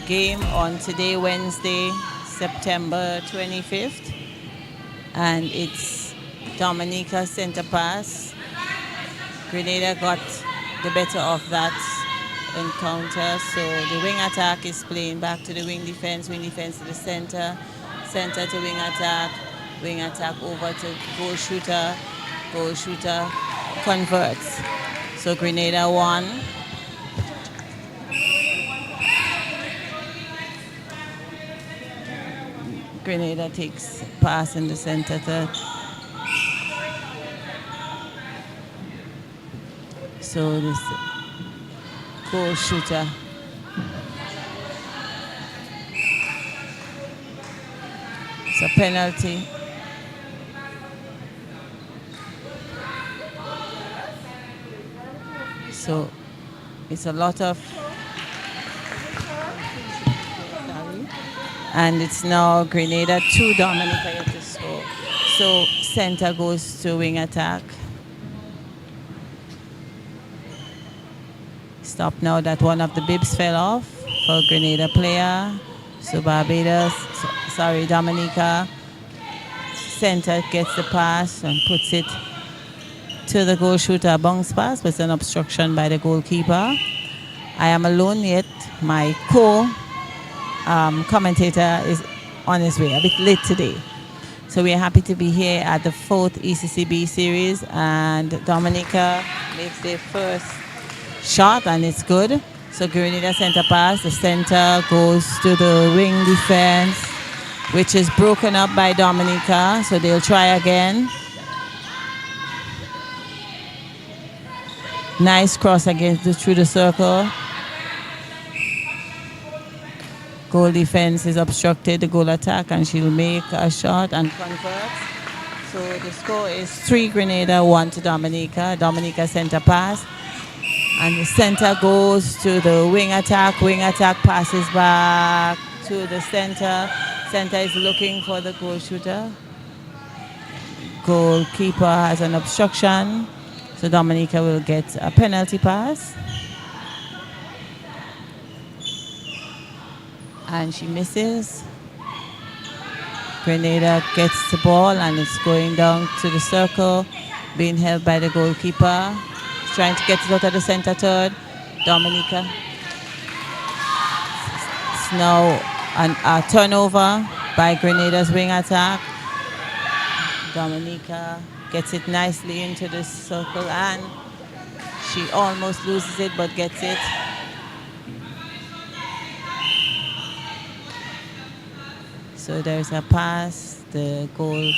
game on today, Wednesday, September 25th. And it's Dominica center pass. Grenada got the better of that encounter. So the wing attack is playing back to the wing defense to the center to wing attack over to goal shooter converts. So Grenada won. Grenada takes pass in the center third. So this goal shooter. It's a penalty. So it's a lot of, and it's now Grenada 2, Dominica yet to score. So center goes to wing attack. Stop now that one of the bibs fell off for Grenada player. So Dominica center gets the pass and puts it to the goal shooter. Bounce pass with an obstruction by the goalkeeper. I am alone yet. My commentator is on his way, a bit late today. So we're happy to be here at the 4th ECCB series, and Dominica makes their first shot and it's good. So Grenada center pass, the center goes to the wing defense, which is broken up by Dominica, so they'll try again. Nice cross through the circle. Goal defense is obstructed, the goal attack, and she'll make a shot and convert. So the score is 3 Grenada, 1 to Dominica. Dominica center pass. And the center goes to the wing attack. Wing attack passes back to the center. Center is looking for the goal shooter. Goalkeeper has an obstruction. So Dominica will get a penalty pass. And she misses. Grenada gets the ball and it's going down to the circle, being held by the goalkeeper. Trying to get it out of the center third. Dominica. It's now a turnover by Grenada's wing attack. Dominica gets it nicely into the circle and she almost loses it but gets it. So there's a pass, the goal.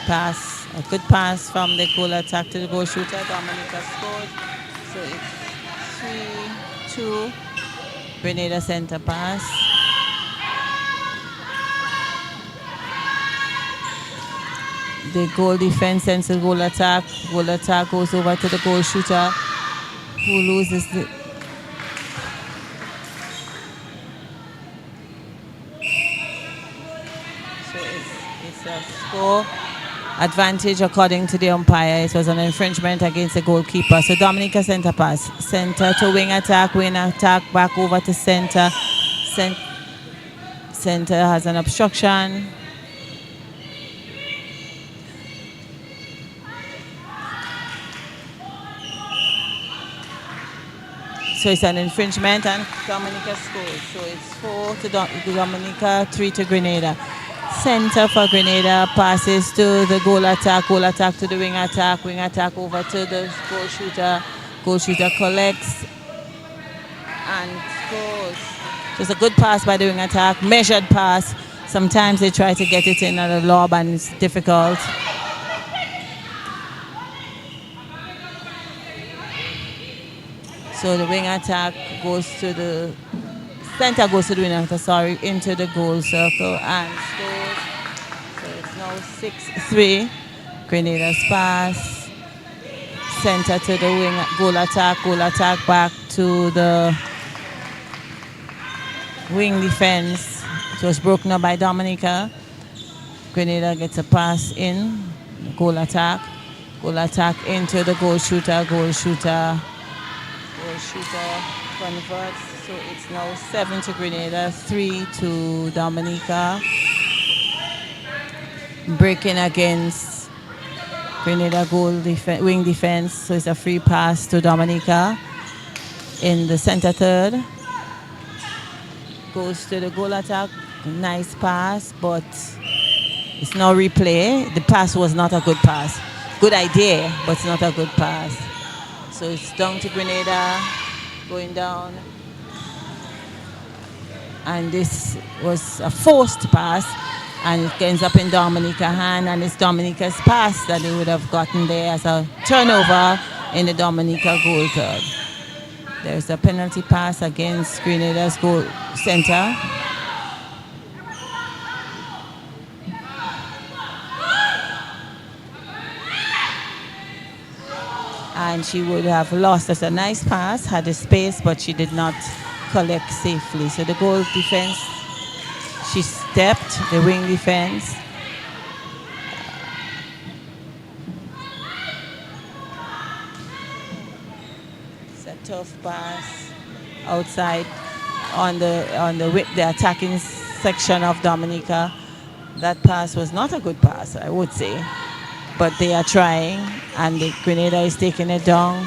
Pass, a good pass from the goal attack to the goal shooter. Dominica scored. So it's 3-2. Grenada center pass. The goal defense sends the goal attack. Goal attack goes over to the goal shooter, who loses the. So it's a score advantage according to the umpire. It was an infringement against the goalkeeper. So Dominica center pass. Center to wing attack back over to center. Center has an obstruction. So it's an infringement and Dominica scores. So it's 4 to Dominica, 3 to Grenada. Center for Grenada passes to the goal attack to the wing attack over to the goal shooter collects and scores. So it's a good pass by the wing attack, measured pass. Sometimes they try to get it in at a lob and it's difficult. So the wing attack goes to the center, into the goal circle and scores. So it's now 6-3. Grenada's pass. Center to the wing, goal attack back to the wing defense. It was broken up by Dominica. Grenada gets a pass in, goal attack. Goal attack into the goal shooter. Goal shooter converts. So it's now 7 to Grenada, 3 to Dominica. Breaking against Grenada goal wing defense. So it's a free pass to Dominica in the center third. Goes to the goal attack. Nice pass, but it's no replay. The pass was not a good pass. Good idea, but it's not a good pass. So it's down to Grenada, going down. And this was a forced pass, and it ends up in Dominica's hand, and it's Dominica's pass that they would have gotten there as a turnover in the Dominica goal third. There's a penalty pass against Grenada's goal center. And she would have lost. That's a nice pass, had the space, but she did not collect safely. So the goal defense, she stepped, the wing defense. It's a tough pass outside on the attacking section of Dominica. That pass was not a good pass, I would say. But they are trying, and the Grenada is taking it down.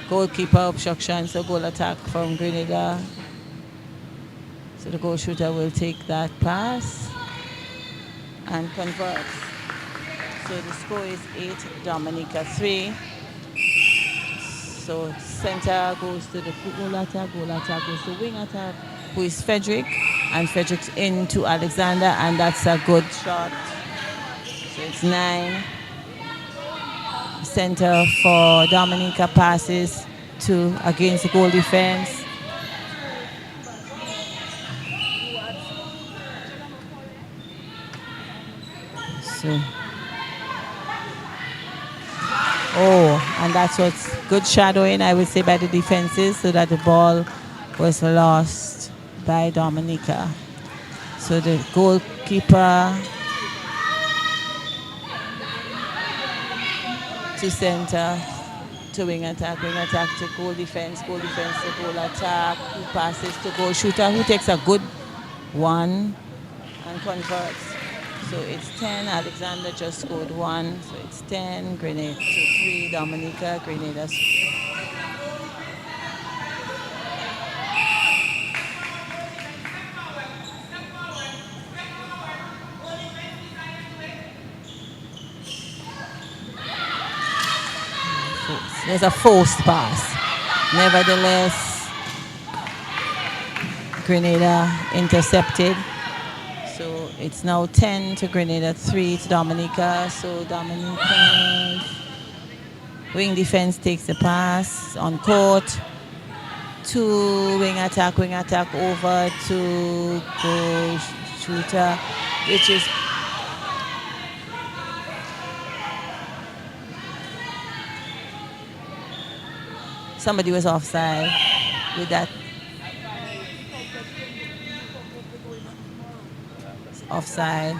Goalkeeper obstruction, so goal attack from Grenada. So the goal shooter will take that pass and converts. So the score is 8, Dominica 3. So center goes to the goal attack goes to wing attack, who is Frederick, and Frederick's into Alexander, and that's a good shot. So it's 9. Center for Dominica passes to against the goal defense. So, and that's what's good shadowing, I would say, by the defenses, so that the ball was lost by Dominica. So the goalkeeper to center, to wing attack to goal defense to goal attack, who passes to goal shooter, who takes a good one and converts. So it's 10, Alexander just scored 1, so it's 10, Grenada to 3, Dominica, Grenada. There's a forced pass. Nevertheless, Grenada intercepted. So it's now 10 to Grenada, 3 to Dominica. So Dominica's wing defense takes the pass on court. To wing attack over to goal shooter, which is somebody was offside with that. Offside.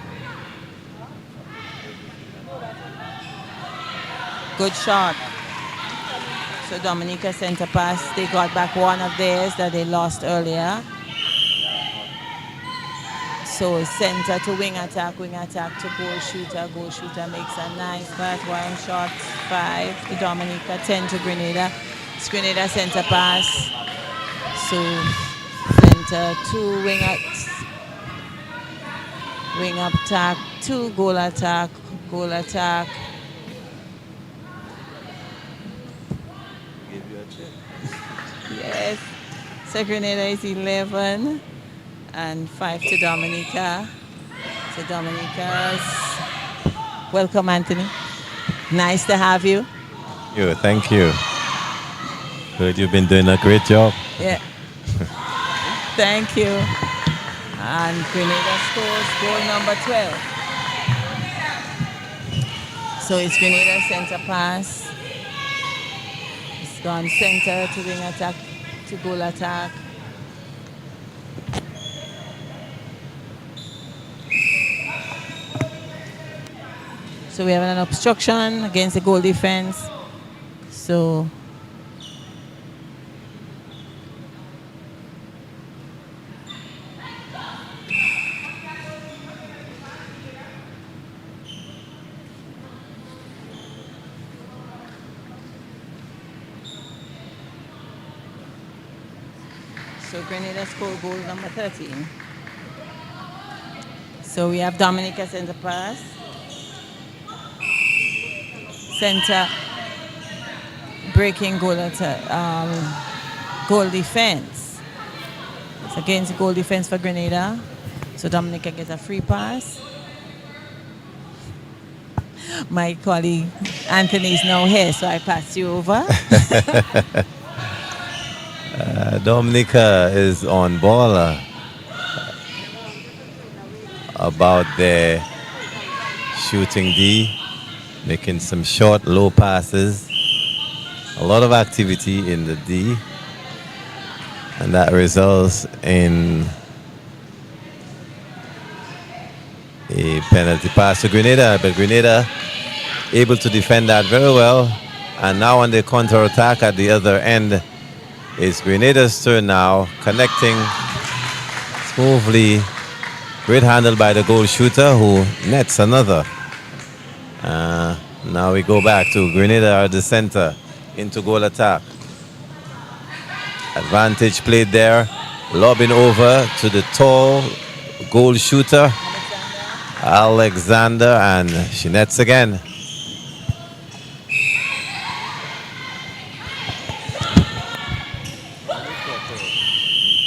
Good shot. So Dominica center pass. They got back one of theirs that they lost earlier. So center to wing attack to goal shooter. Goal shooter makes a nice pass. One shot. 5 to Dominica, 10 to Grenada. It's Grenada center pass. So center to wing attack to goal attack. Give you a check. Yes. So Grenada is 11 and 5 to Dominica. So Dominica's. Welcome, Anthony. Nice to have you. Thank you. Heard you've been doing a great job. Yeah. Thank you. And Grenada scores goal number 12. So it's Grenada center pass. It's gone center to wing attack to goal attack. So we have an obstruction against the goal defense. So Grenada scored goal number 13. So we have Dominica center pass. Center breaking goal goal defense. It's against goal defense for Grenada. So Dominica gets a free pass. My colleague Anthony is now here, so I pass you over. Dominica is on ball about their shooting D, making some short, low passes. A lot of activity in the D, and that results in a penalty pass to Grenada, but Grenada able to defend that very well. And now on the counter-attack at the other end, it's Grenada's turn now, connecting smoothly. Great handle by the goal shooter, who nets another. Now we go back to Grenada at the center into goal attack. Advantage played there, lobbing over to the tall goal shooter, Alexander, and she nets again.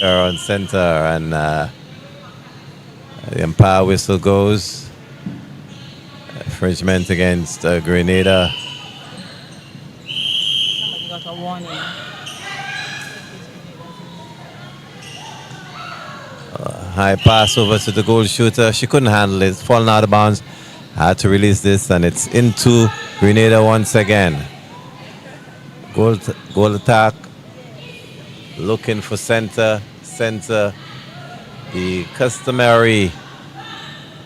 On center, and the umpire whistle goes. Infringement against Grenada. Somebody got a warning. High pass over to the goal shooter. She couldn't handle it. Falling out of bounds. Had to release this, and it's into Grenada once again. Goal attack. Looking for center. The customary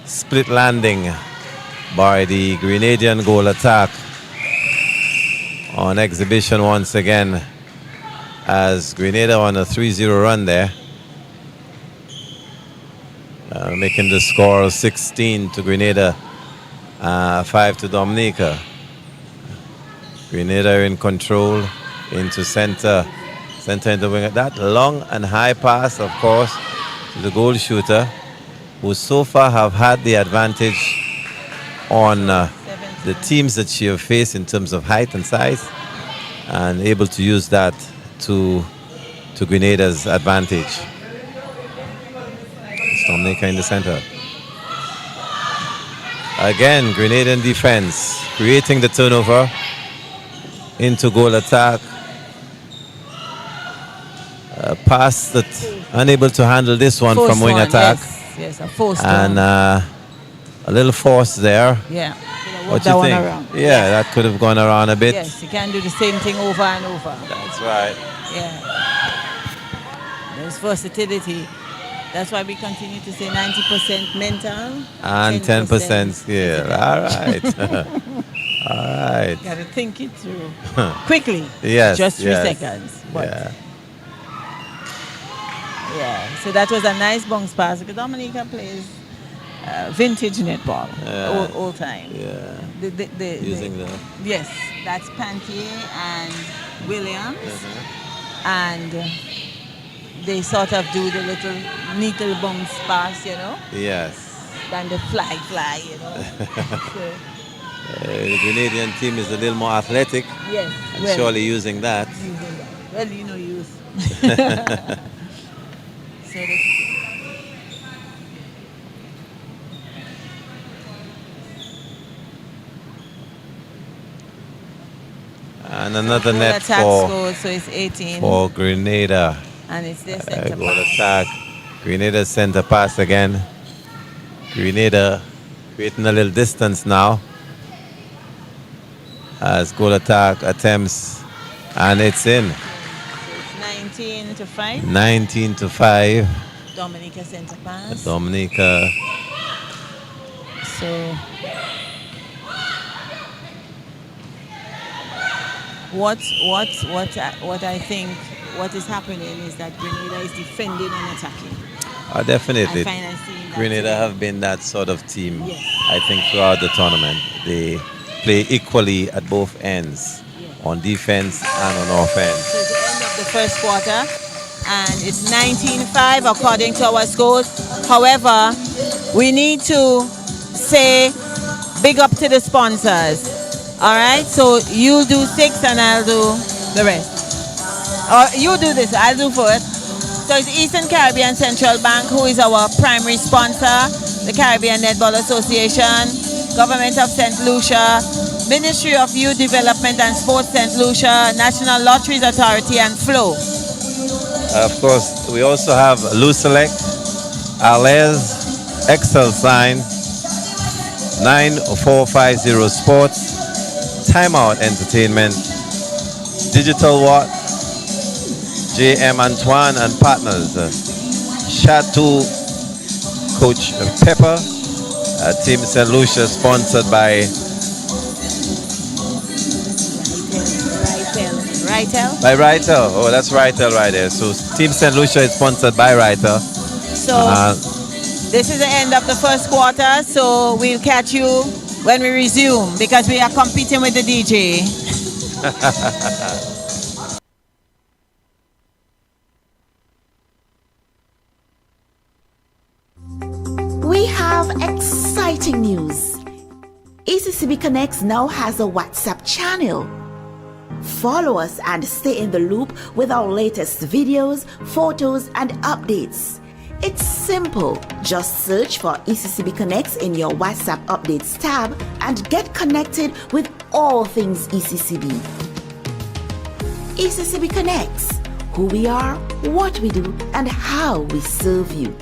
split landing by the Grenadian goal attack on exhibition once again, as Grenada on a 3-0 run there, making the score 16 to Grenada, 5 to Dominica. Grenada in control into center in the wing. That long and high pass, of course, to the goal shooter, who so far have had the advantage on the teams that she have faced in terms of height and size, and able to use that to Grenada's advantage. Dominica in the center. Again, Grenadian defense creating the turnover into goal attack. Pass that unable to handle this one from wing attack. Yes, a forced and a little force there. Yeah. What you think? Yeah, that could have gone around a bit. Yes, you can't do the same thing over and over. That's right. Yeah. There's versatility. That's why we continue to say 90% mental and 10% skill. All right. All right. Got to think it through quickly. Yes. Just 3 seconds. But yeah. So that was a nice bounce pass, because Dominica plays vintage netball, all time. Yeah. Using yes, that's Pantier and Williams, and they sort of do the little neat little bounce pass, you know. Yes. Than the fly, you know. So, the Grenadian team is a little more athletic. Yes. And surely using that. Well, you know, use. So and another net score, so it's 18 for Grenada. And it's their center goal attack. Grenada center pass again. Grenada creating a little distance now as goal attack attempts And it's in. It's 19 to 5. 19 to 5. Dominica center pass. Dominica. So what I think what is happening is that Grenada is defending and attacking. Definitely. I find I see that Grenada today. have been that sort of team, Yes. I think, throughout the tournament. They play equally at both ends, Yes. on defense and on offense. So it's the end of the first quarter, and it's 19-5 according to our scores. However, we need to say big up to the sponsors. All right, so you do 6 and I'll do the rest. Or you do this, I'll do first. So it's Eastern Caribbean Central Bank, who is our primary sponsor, the Caribbean Netball Association, Government of St. Lucia, Ministry of Youth Development and Sports St. Lucia, National Lotteries Authority, and Flow. Of course, we also have Luselect, Alez, Excel Sign, 9450 Sports, Timeout Entertainment, Digital Watt, JM Antoine and Partners, Chateau Coach Pepper, Team St. Lucia, sponsored by Ritel. Oh, that's Ritel right there. So Team St. Lucia is sponsored by Ritel. So this is the end of the first quarter, so we'll catch you when we resume because we are competing with the DJ. We have exciting news. ECCB Connects now has a WhatsApp channel. Follow us and stay in the loop with our latest videos, photos, and updates. It's simple. Just search for ECCB Connects in your WhatsApp Updates tab and get connected with all things ECCB. ECCB Connects. Who we are, what we do, and how we serve you.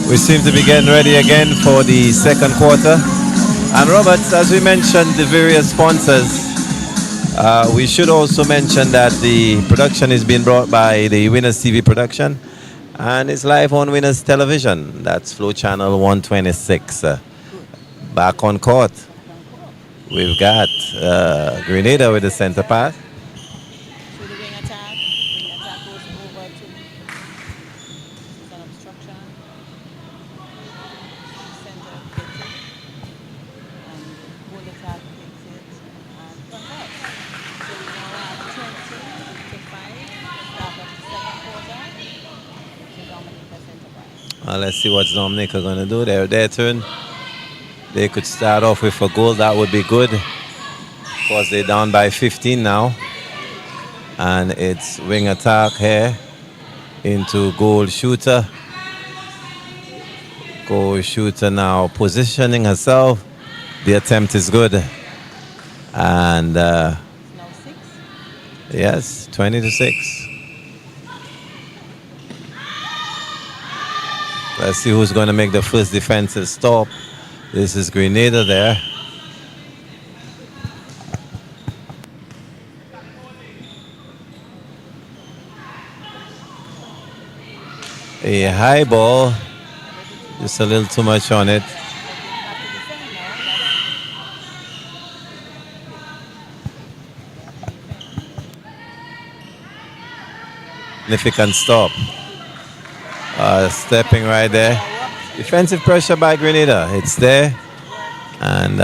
We seem to be getting ready again for the second quarter. And Roberts, as we mentioned, the various sponsors, we should also mention that the production is being brought by the Winners TV production, and it's live on Winners Television. That's Flow Channel 126. Back on court, we've got Grenada with the center pass. So the wing attack goes over to an obstruction. Center gets it, and goal attack takes it and converts. So we now have 20 to 5, start of the second quarter, to Dominica center pass. Let's see what's Dominica going to do. Their turn. They could start off with a goal. That would be good. Of course, they're down by 15 now. And it's wing attack here. into goal shooter. Goal shooter now positioning herself. The attempt is good. And Now 6. yes, 20-6. Let's see who's going to make the first defensive stop. This is Grenada there. A high ball, just a little too much on it. Significant stop. Stepping right there. Defensive pressure by Grenada. It's there. And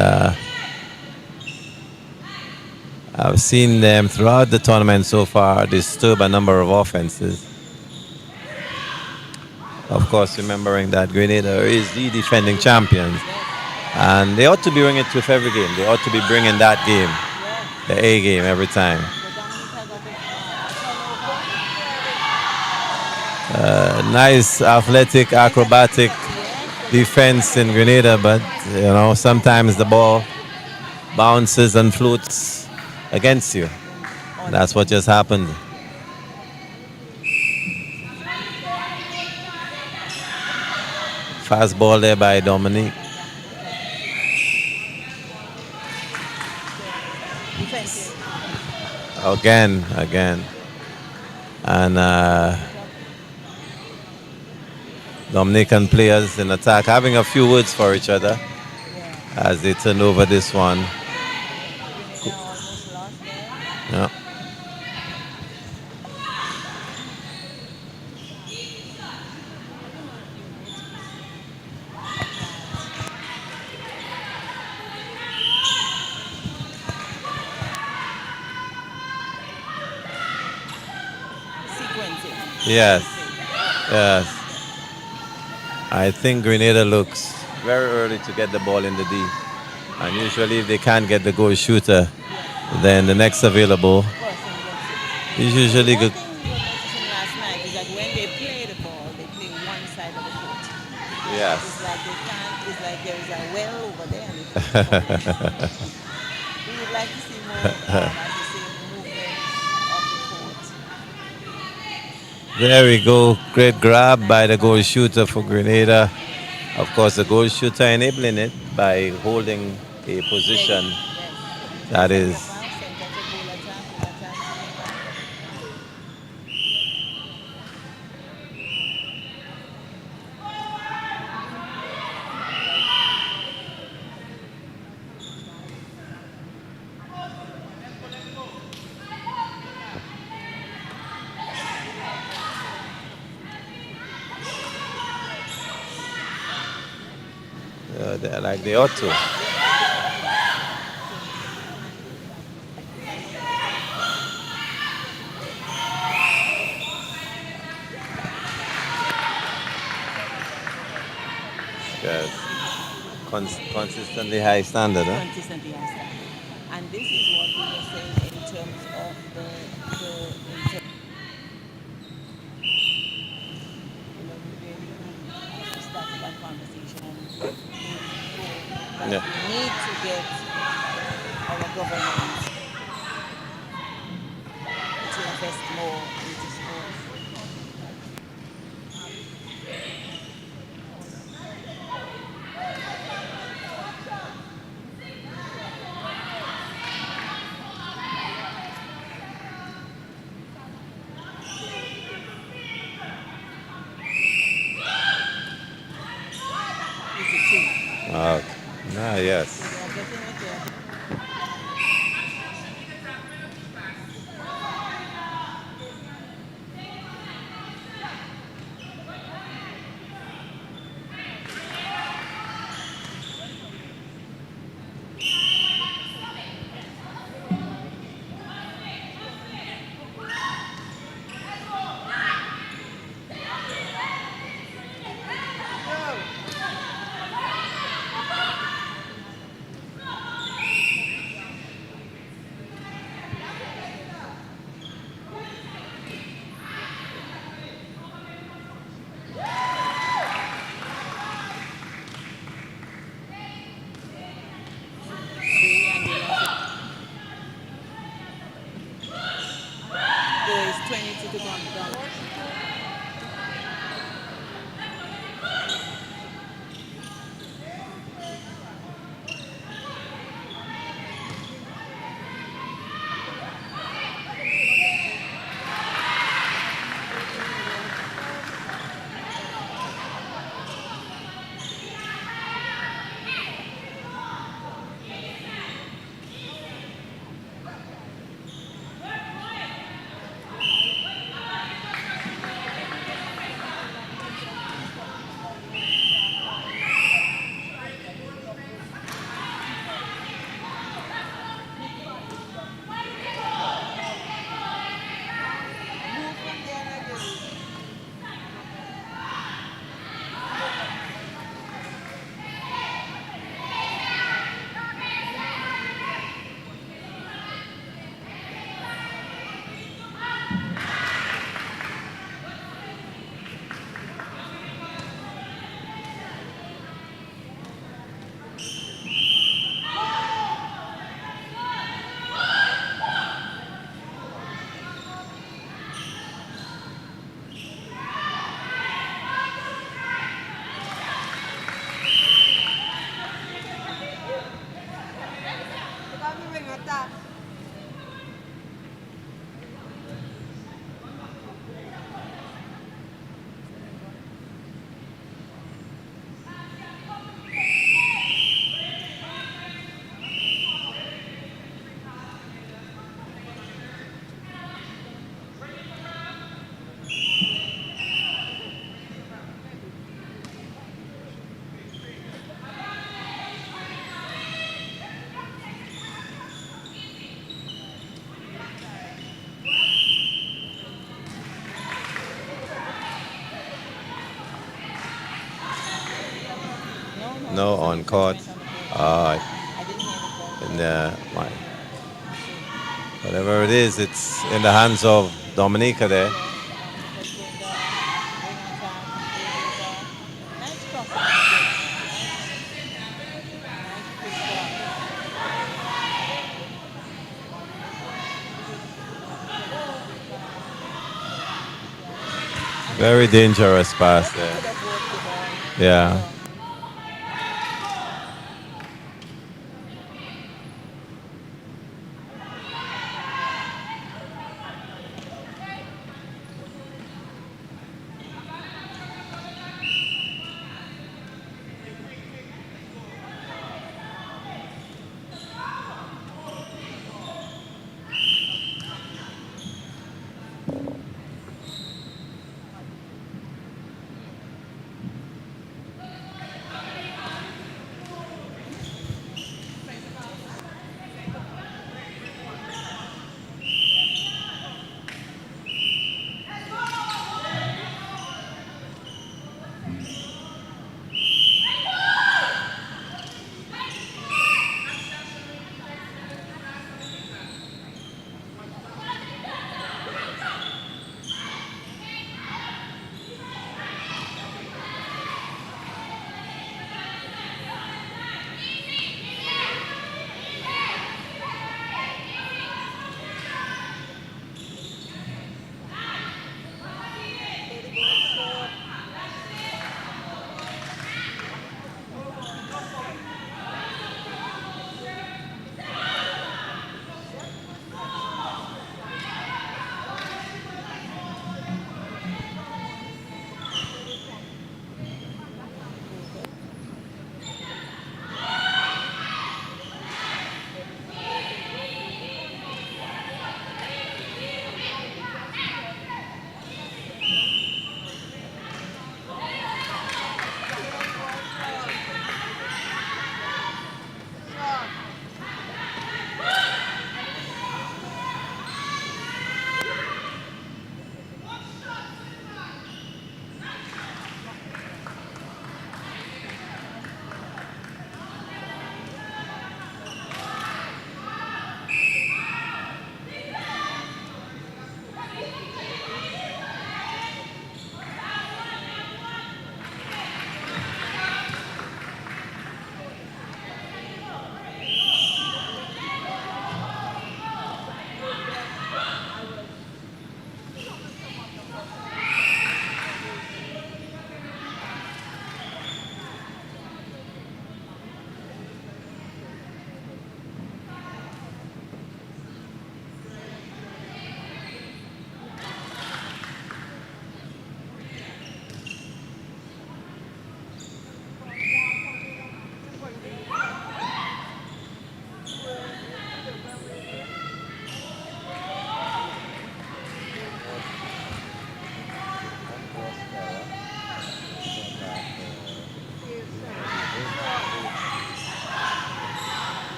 I've seen them throughout the tournament so far disturb a number of offenses. Of course, remembering that Grenada is the defending champions. And they ought to be bringing it with every game. They ought to be bringing that game, the A game, every time. Nice athletic, acrobatic defense in Grenada, but you know, sometimes the ball bounces and floats against you. That's what just happened. Fast ball there by Dominique. Again. And Dominican players in attack having a few words for each other as they turn over this one. Yeah. Yes. I think Grenada looks very early to get the ball in the D. And usually if they can't get the goal shooter, then the next available is usually good. Last night is that when they play the ball, they play one side of the court. Yes. It's like there is a well over there. And they play the ball. We would like to see more movement of the court. There we go. Great grab by the goal shooter for Grenada. Of course, the goal shooter enabling it by holding a position that is like they ought to. Yes. Consistently high standard, huh? Consistently high standard. And this is what we were saying in terms of started that conversation. Yeah. We need to get our government to invest more into sports. Yes. No on court. I didn't hear the call. In whatever it is, it's in the hands of Dominica there. Dominica's going to bring attack. It is a nice crossing of the pitch. Nice quick cross. Very dangerous pass there. Could have worked the ball. Yeah.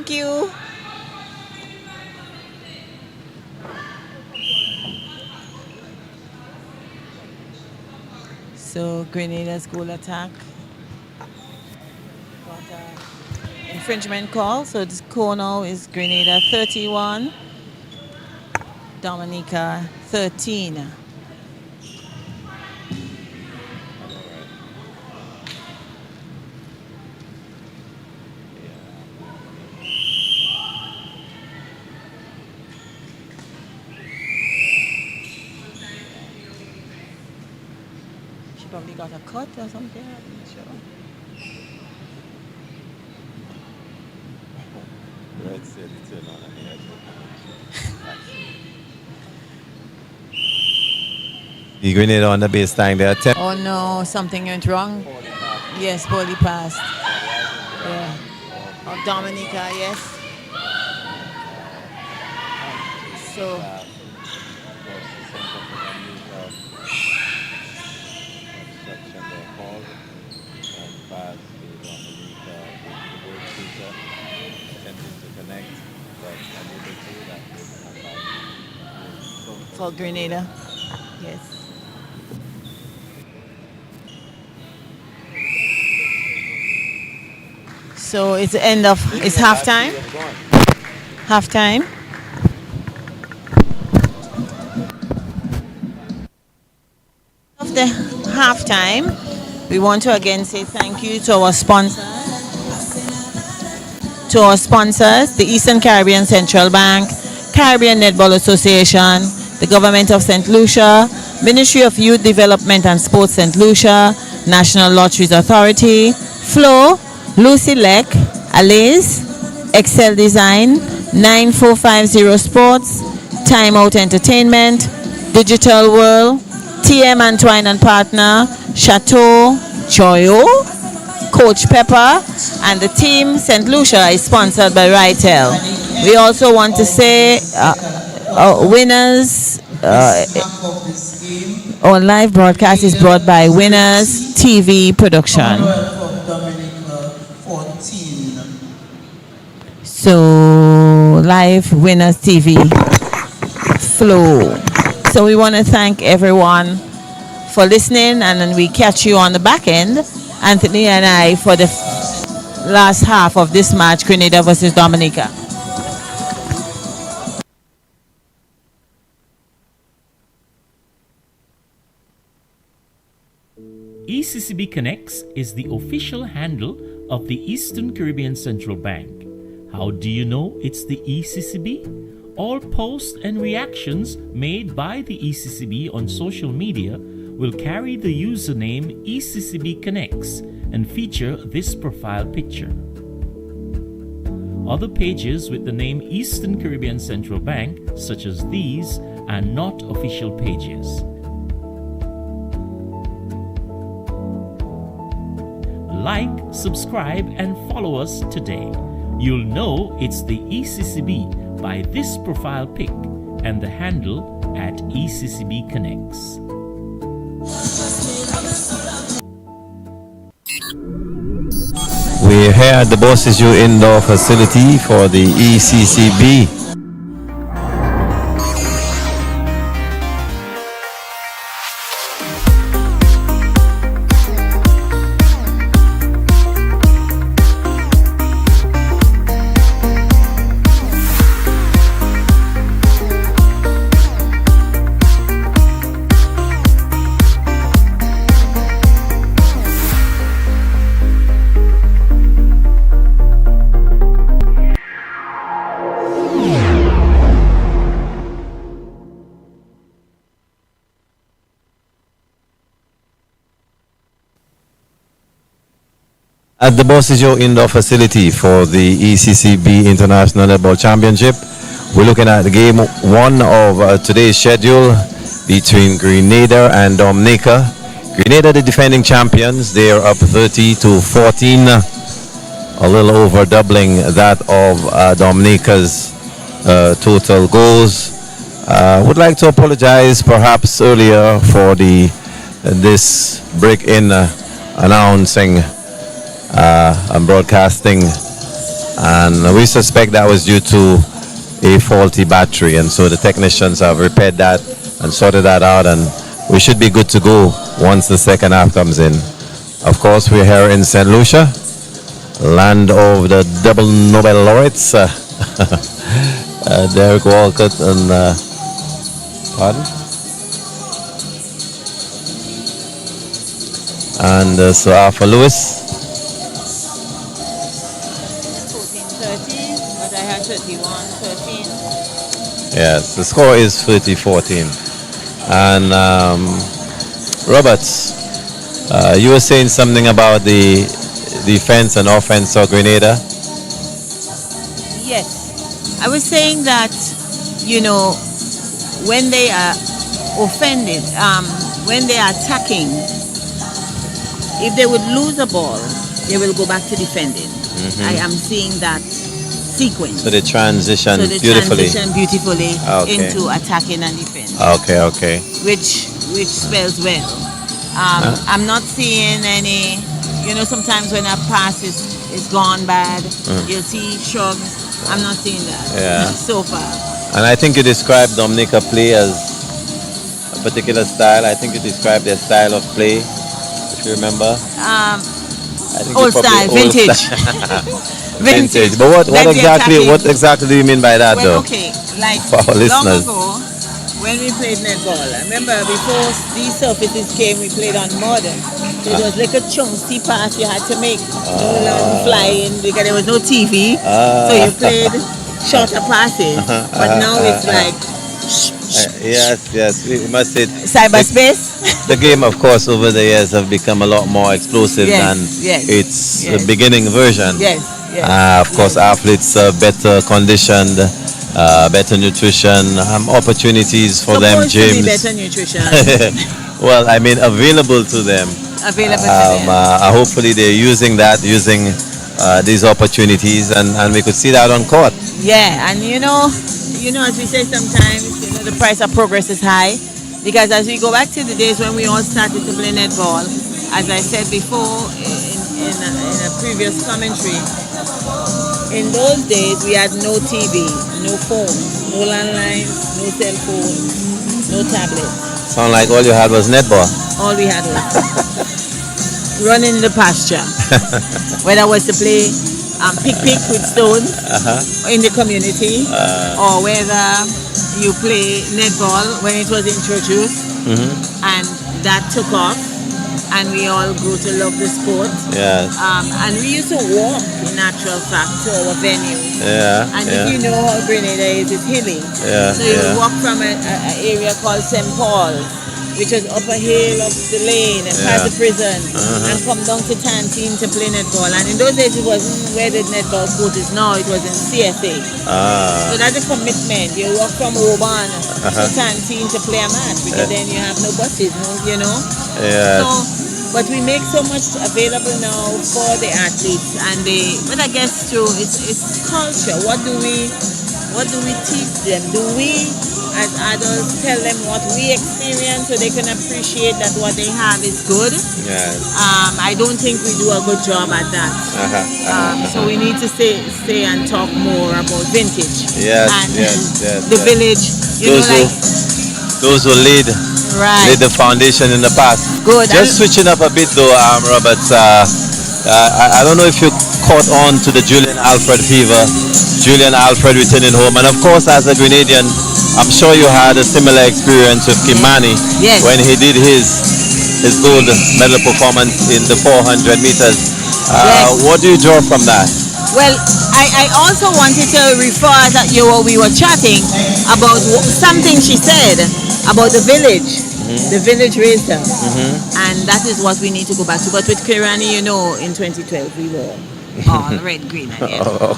Thank you. So Grenada's goal attack got an infringement call. So the score now is Grenada 31, Dominica 13. Probably got a cut or something, I'm not sure. The Grenada on the baseline there. Oh no, something went wrong. Yes, body passed. Yeah. Of Dominica, yes. So for Grenada, yes. So it's the end of, it's halftime. Halftime. Of the halftime, we want to again say thank you to our sponsors. To our sponsors, the Eastern Caribbean Central Bank, Caribbean Netball Association, the Government of St. Lucia, Ministry of Youth Development and Sports St. Lucia, National Lotteries Authority, Flo, Lucy Leck, Alice, Excel Design, 9450 Sports, Time Out Entertainment, Digital World, TM Antoine and Partner, Chateau, Choyo, Coach Pepper, and the team St. Lucia is sponsored by Ritel. We also want to say winners, our live broadcast is brought by Winners TV Production. So live Winners TV flow. So we want to thank everyone for listening, and then we catch you on the back end, Anthony and I, for the last half of this match, Grenada versus Dominica. ECCB Connects is the official handle of the Eastern Caribbean Central Bank. How do you know it's the ECCB? All posts and reactions made by the ECCB on social media will carry the username ECCB Connects and feature this profile picture. Other pages with the name Eastern Caribbean Central Bank, such as these, are not official pages. Like, subscribe, and follow us today. You'll know it's the ECCB by this profile pic and the handle at ECCB Connects. We're here at the Bosses U Indoor Facility for the ECCB. At the Bosses Indoor Facility for the ECCB International Netball Championship, we're looking at game one of today's schedule between Grenada and Dominica. Grenada, the defending champions, they are up 30-14, a little over doubling that of Dominica's total goals. Would like to apologize perhaps earlier for this break in announcing and broadcasting and we suspect that was due to a faulty battery, and so the technicians have repaired that and sorted that out, and we should be good to go once the second half comes in. Of course, we're here in St. Lucia, land of the double Nobel laureates, Derek Walcott and pardon? And Sir Arthur Lewis. 14-13, but I had 31-13. Yes, the score is 30-14. And Roberts, you were saying something about the defense and offense of Grenada? Yes. I was saying that, when they are offended, when they are attacking, if they would lose a ball, they will go back to defending. I am seeing that sequence. So they transition beautifully into attacking and defending. Okay. Which spells well. I'm not seeing any, sometimes when a pass is gone bad, you'll see shrugs. I'm not seeing that so far. And I think you described Dominica play as a particular style. I think you described their style of play, if you remember. Old style, vintage. Vintage. But what exactly do you mean by that, though? Okay, like for our listeners. Long ago, when we played netball, I remember before these surfaces came, we played on modern. So it was like a chunky pass you had to make. No long flying because there was no TV. So you played shorter passes. But now it's like yes, we must say cyberspace. The game, of course, over the years have become a lot more explosive than its beginning version. Of course, athletes are better conditioned, better nutrition, opportunities for them, gyms. Better nutrition. Well, I mean, available to them. Hopefully, they're using these opportunities, and we could see that on court. Yeah, and as we say sometimes, the price of progress is high, because as we go back to the days when we all started to play netball, as I said before in a previous commentary, in those days we had no TV, no phone, no landlines, no cell phones, no tablets. Sound like all you had was netball. All we had was running the pasture. Whether it was to play pick with stones in the community, or whether you play netball when it was introduced, and that took off, and we all grew to love the sport. And we used to walk, in actual fact, to our venue. And if you know how Grenada is, it's hilly. So you walk from an area called St. Paul, which was up a hill, up the lane, and past the prison, and come down to Tantine to play netball. And in those days, it wasn't where the netball court is now, it was in CSA. So that's a commitment. You walk from Oban to Tantine to play a match, because then you have no buses, but we make so much available now for the athletes, but I guess too, it's culture. What do we teach them? Do we, as adults, tell them what we experience so they can appreciate that what they have is good? I don't think we do a good job at that. So we need to stay and talk more about vintage. The village. Those who laid the foundation in the past. Good. Just switching up a bit though, Robert. I don't know if you caught on to the Julian Alfred fever. Julian Alfred returning home, and of course, as a Grenadian, I'm sure you had a similar experience with Kimani when he did his gold medal performance in the 400 meters. What do you draw from that? Well, I also wanted to refer that we were chatting about something she said about the village. The village raised her, and that is what we need to go back to. But with Kirani, in 2012 we were all red, green, and yellow.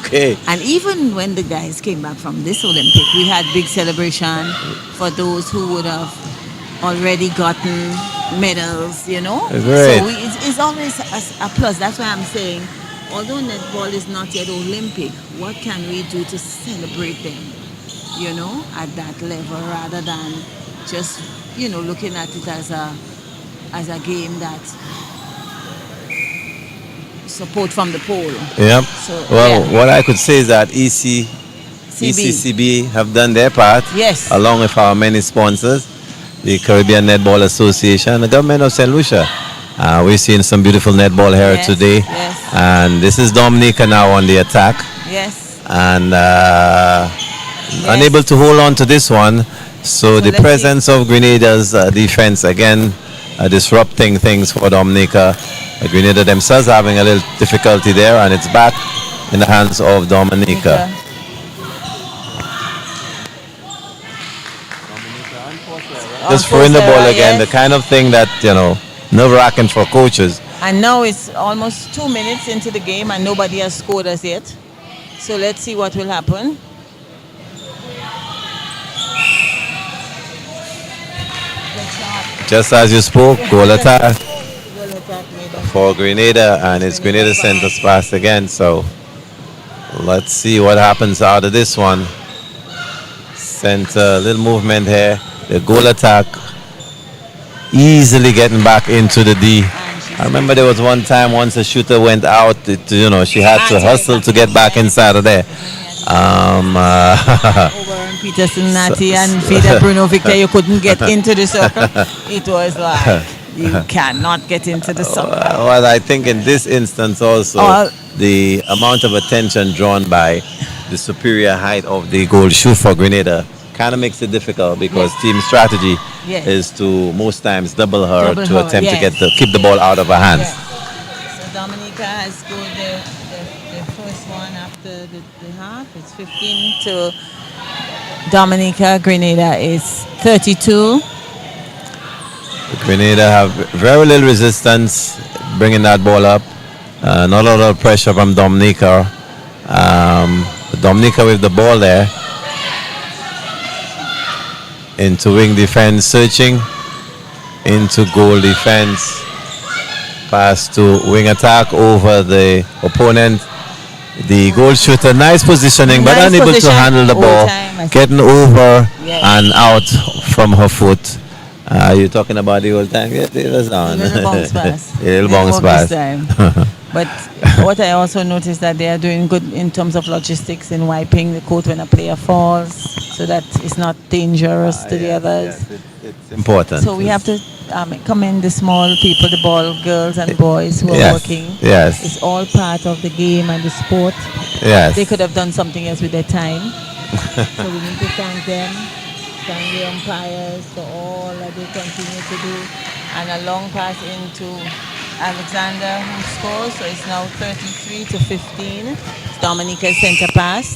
And even when the guys came back from this Olympic, we had big celebration for those who would have already gotten medals. So it's always a plus. That's why I'm saying, although netball is not yet Olympic, what can we do to celebrate them, at that level, rather than just, looking at it as a game that support from the pole. Yep. So, Well, yeah. what I could say is that ECCB have done their part, Yes. along with our many sponsors, the Caribbean Netball Association, the government of St. Lucia. We've seen some beautiful netball here Yes, today, yes. and this is Dominica now on the attack, Yes. and unable to hold on to this one. So the let's presence of Grenada's defense again disrupting things for Dominica. Grenada themselves having a little difficulty there, and it's back in the hands of Dominica. Just throwing the ball again, the kind of thing that, nerve-wracking for coaches. And now it's almost 2 minutes into the game and nobody has scored as yet. So let's see what will happen. Just as you spoke, goal attack Goal attack made by for Grenada, and it's Grenada center's pass again. So let's see what happens out of this one. Center, little movement here. The goal attack easily getting back into the D. I remember there was one time once a shooter went out, she had to hustle to get back inside of there. over on Peterson, Natty, and Vida Bruno Victor. You couldn't get into the circle. It was like you cannot get into the circle. Well, I think in this instance also, the amount of attention drawn by the superior height of the goal shoot for Grenada kind of makes it difficult, because team strategy is to most times double her to attempt to keep the ball out of her hands. So Dominica has scored the first one after the half. It's 15 to Dominica. Grenada is 32. Grenada have very little resistance bringing that ball up. Not a lot of pressure from Dominica. Dominica with the ball there. Into wing defense, searching. Into goal defense. Pass to wing attack over the opponent. The goal shooter, nice positioning, but unable to handle the ball. Getting over and out from her foot. You're talking about the old time? Yeah, it was on. A little bounce pass. A little bounce pass. But what I also noticed that they are doing good in terms of logistics in wiping the court when a player falls, so that it's not dangerous to the others. Yes, it's important. So we have to commend the small people, the ball girls and boys who are working. Yes. It's all part of the game and the sport. Yes. They could have done something else with their time. So we need to thank them, thank the umpires for all that they continue to do. And a long pass into Alexander, who scores. So it's now 33 to 15. It's Dominica's center pass.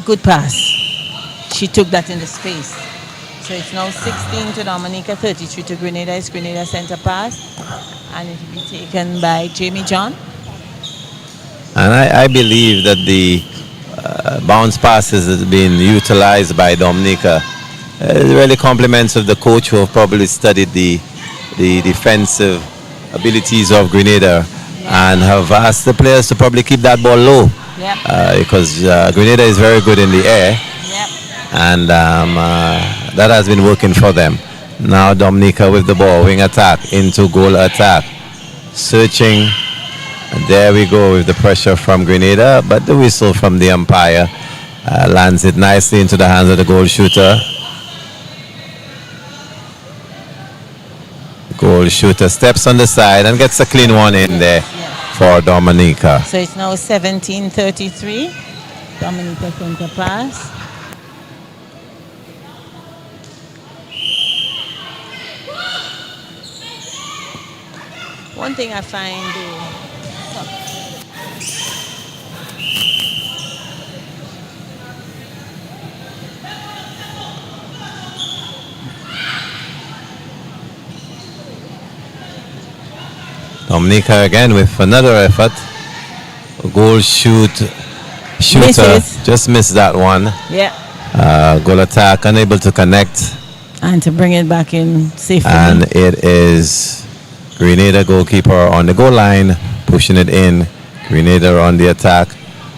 Good pass. She took that in the space. So it's now 16 to Dominica, 33 to Grenada. It's Grenada center pass. And it will be taken by Jamie John. And I believe that the bounce passes is being utilized by Dominica. It really compliments of the coach, who have probably studied the defensive abilities of Grenada and have asked the players to probably keep that ball low. Because Grenada is very good in the air, and that has been working for them. Now Dominica with the ball, wing attack into goal attack, searching. And there we go with the pressure from Grenada, but the whistle from the umpire lands it nicely into the hands of the goal shooter. Goal shooter steps on the side and gets a clean one in there for Dominica. So it's now 17-33. Dominica center pass. One thing I find Dominica again with another effort. Goal shooter misses. just missed that one. Goal attack, unable to connect. And to bring it back in safely. And it is Grenada goalkeeper on the goal line, pushing it in. Grenada on the attack.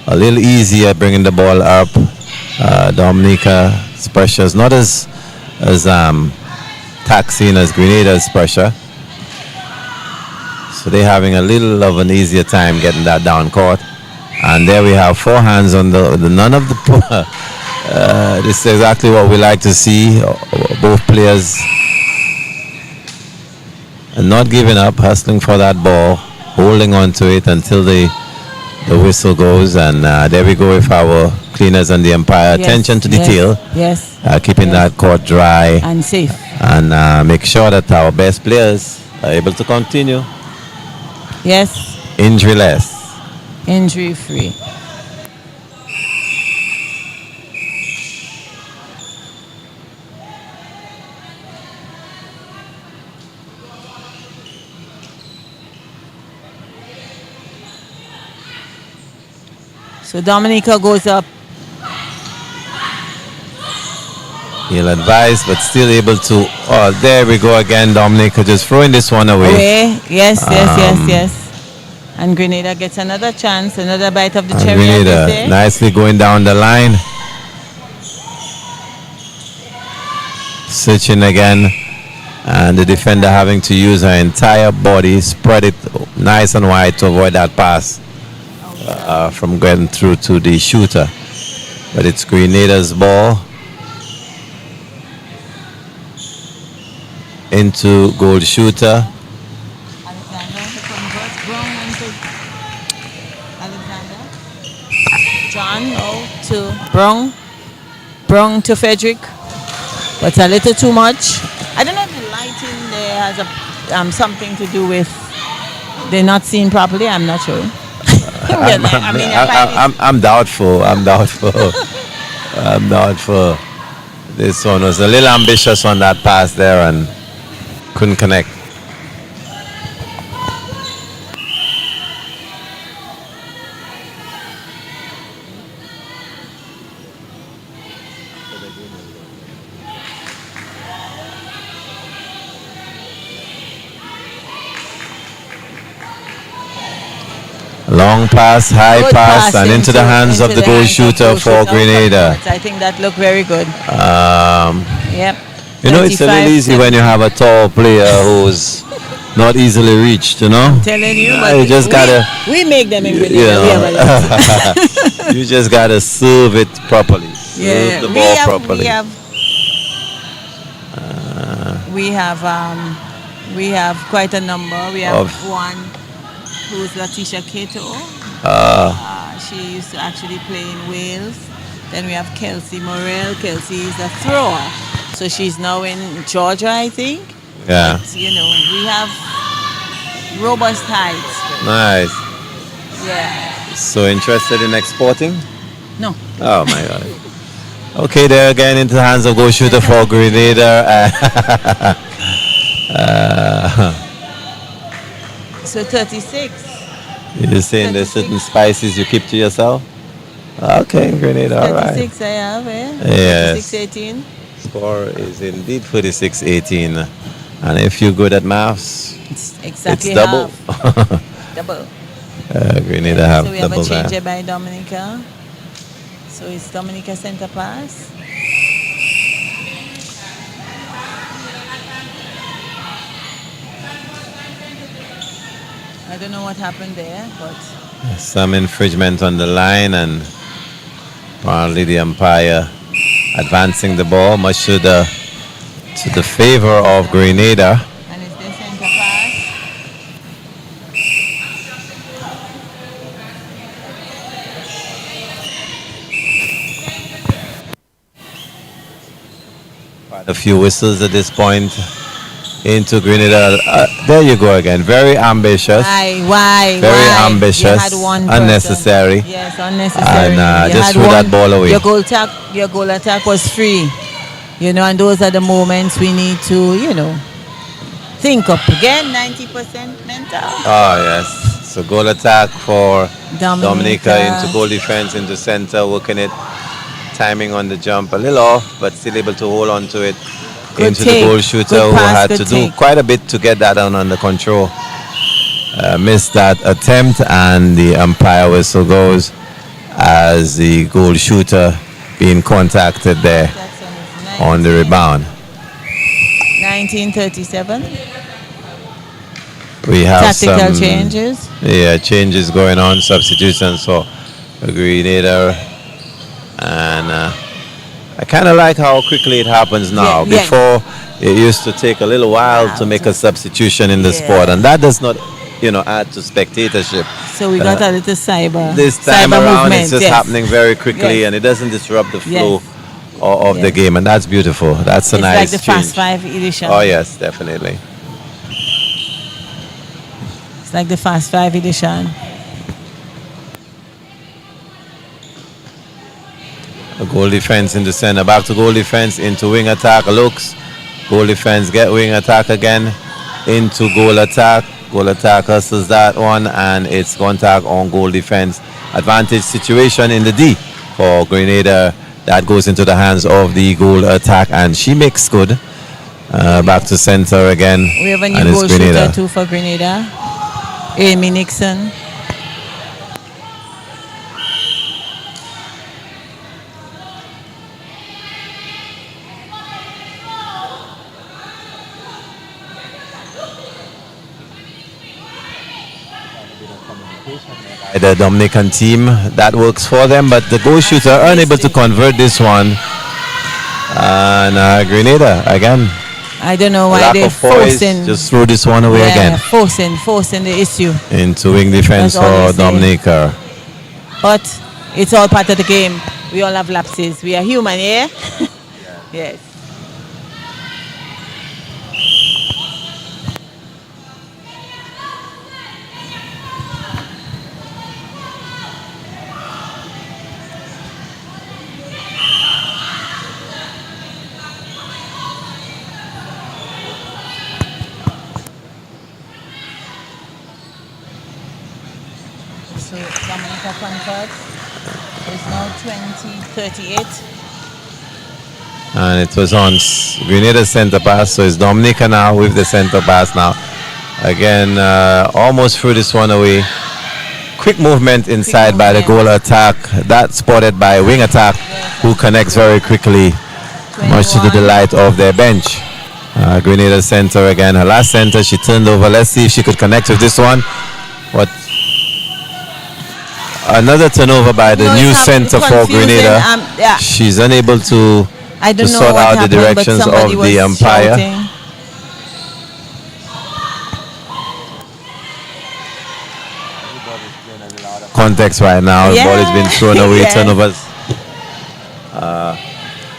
A little easier bringing the ball up. Dominica's pressure is not as taxiing as Grenada's pressure. So they're having a little of an easier time getting that down court. And there we have 4 hands on the none of the. This is exactly what we like to see. Both players not giving up, hustling for that ball, holding on to it until the whistle goes. And there we go with our cleaners and the umpire. Yes, Attention to yes, detail. Yes. Keeping that court dry. And safe. And make sure that our best players are able to continue. Yes. Injury-less. Injury-free. So Dominica goes up. He'll advise, but still able to. Oh, there we go again. Dominica just throwing this one away. Yes. And Grenada gets another chance, another bite of the cherry. Grenada nicely going down the line. Searching again. And the defender having to use her entire body, spread it nice and wide to avoid that pass from getting through to the shooter. But it's Grenada's ball. Into goal shooter. John to Brown to Frederick, but a little too much. I don't know if the lighting there has something to do with they're not seen properly. I'm not sure. I'm doubtful. I'm doubtful. This one was a little ambitious on that pass there and couldn't connect. Long pass, high pass, and into the hands of the goal shooter for Grenada. I think that looked very good. Yep. You know, it's a little easy when you have a tall player who's not easily reached, you know? I'm telling you, but you just gotta. We make them in Grenada. You know, you just gotta serve it properly. Yeah. Serve the ball properly. We have quite a number. We have one who's Letitia Cato. She used to actually play in Wales. Then we have Kelsey Morel. Kelsey is a thrower. So she's now in Georgia, I think. Yeah. But, you know, we have robust height. Nice. Yeah. So interested in exporting? No. Oh my God. Okay, there again into the hands of goal shooter for Grenada. So 36. You're saying there's certain spices you keep to yourself? Okay, Grenada, all right. 36 I have, eh? Yes. 36-18. Score is indeed 46-18. And if you're good at maths, It's exactly it's double. half. Double. Grenada have So we have double a change that. by Dominica. So it's Dominica center pass. I don't know what happened there, but Some infringement on the line, and apparently the umpire advancing the ball much to the favor of Grenada. and it's the center pass. A few whistles at this point into Grenada. There you go again. Very ambitious. Why? Very You ambitious. had one person. Unnecessary. Yes, unnecessary. And You just had threw that ball away. Your goal attack was free. You know, and those are the moments we need to, you know, think up again. 90% mental. Oh, yes. So goal attack for Dominica into goal defense, into center, working it. Timing on the jump a little off, but still able to hold on to it. Good into take. the goal shooter, Good who pass, had good to take. do quite a bit to get that down under control. Missed that attempt, and the umpire whistle goes as the goal shooter being contacted there on the rebound. 90 1937. We have Tactical some changes. Yeah, changes going on, substitutions for Grenada, and I kind of like how quickly it happens now. Yeah, yeah. Before, it used to take a little while to make a substitution in the sport, and that does not, add to spectatorship. So we got a little cyber. This time cyber around, movement, it's just yes. happening very quickly, Yes. and it doesn't disrupt the flow Yes. of the Yes. game, and that's beautiful. That's a It's nice like the change. Fast 5 edition. Oh yes, definitely. It's like the Fast 5 edition. A goal defense in the center. Back to goal defense into wing attack. Looks. Goal defense get wing attack again. Into goal attack. Goal attack hustles that one, and it's contact on goal defense. Advantage situation in the D for Grenada. That goes into the hands of the goal attack, and she makes good. Back to center again. We have a new and it's goal Grenada. shooter too for Grenada. Amy Nixon. The Dominican team, that works for them, but the goal shooter unable to convert this one. And Grenada again. I don't know why Lack they're of poise, forcing. just throw this one away again. Forcing the issue. Into wing defense That's all for we say. Dominica. But it's all part of the game. We all have lapses. We are human, yeah? Yes. So Dominica converts. It's now 20-38. And it was on Grenada center pass, so it's Dominica now with the center pass now. Again, almost threw this one away. Quick movement inside by the goal attack. That spotted by wing attack, who connects very quickly, much to the 21. delight of their bench. Grenada center again. Her last center, she turned over. Let's see if she could connect with this one. What? Another turnover by the No, new it's center for confusing. Grenada. Yeah. She's unable to I don't know sort what out the happened, but directions somebody of was the umpire. shouting. Context right now. The ball has been thrown away. Yeah. Turnovers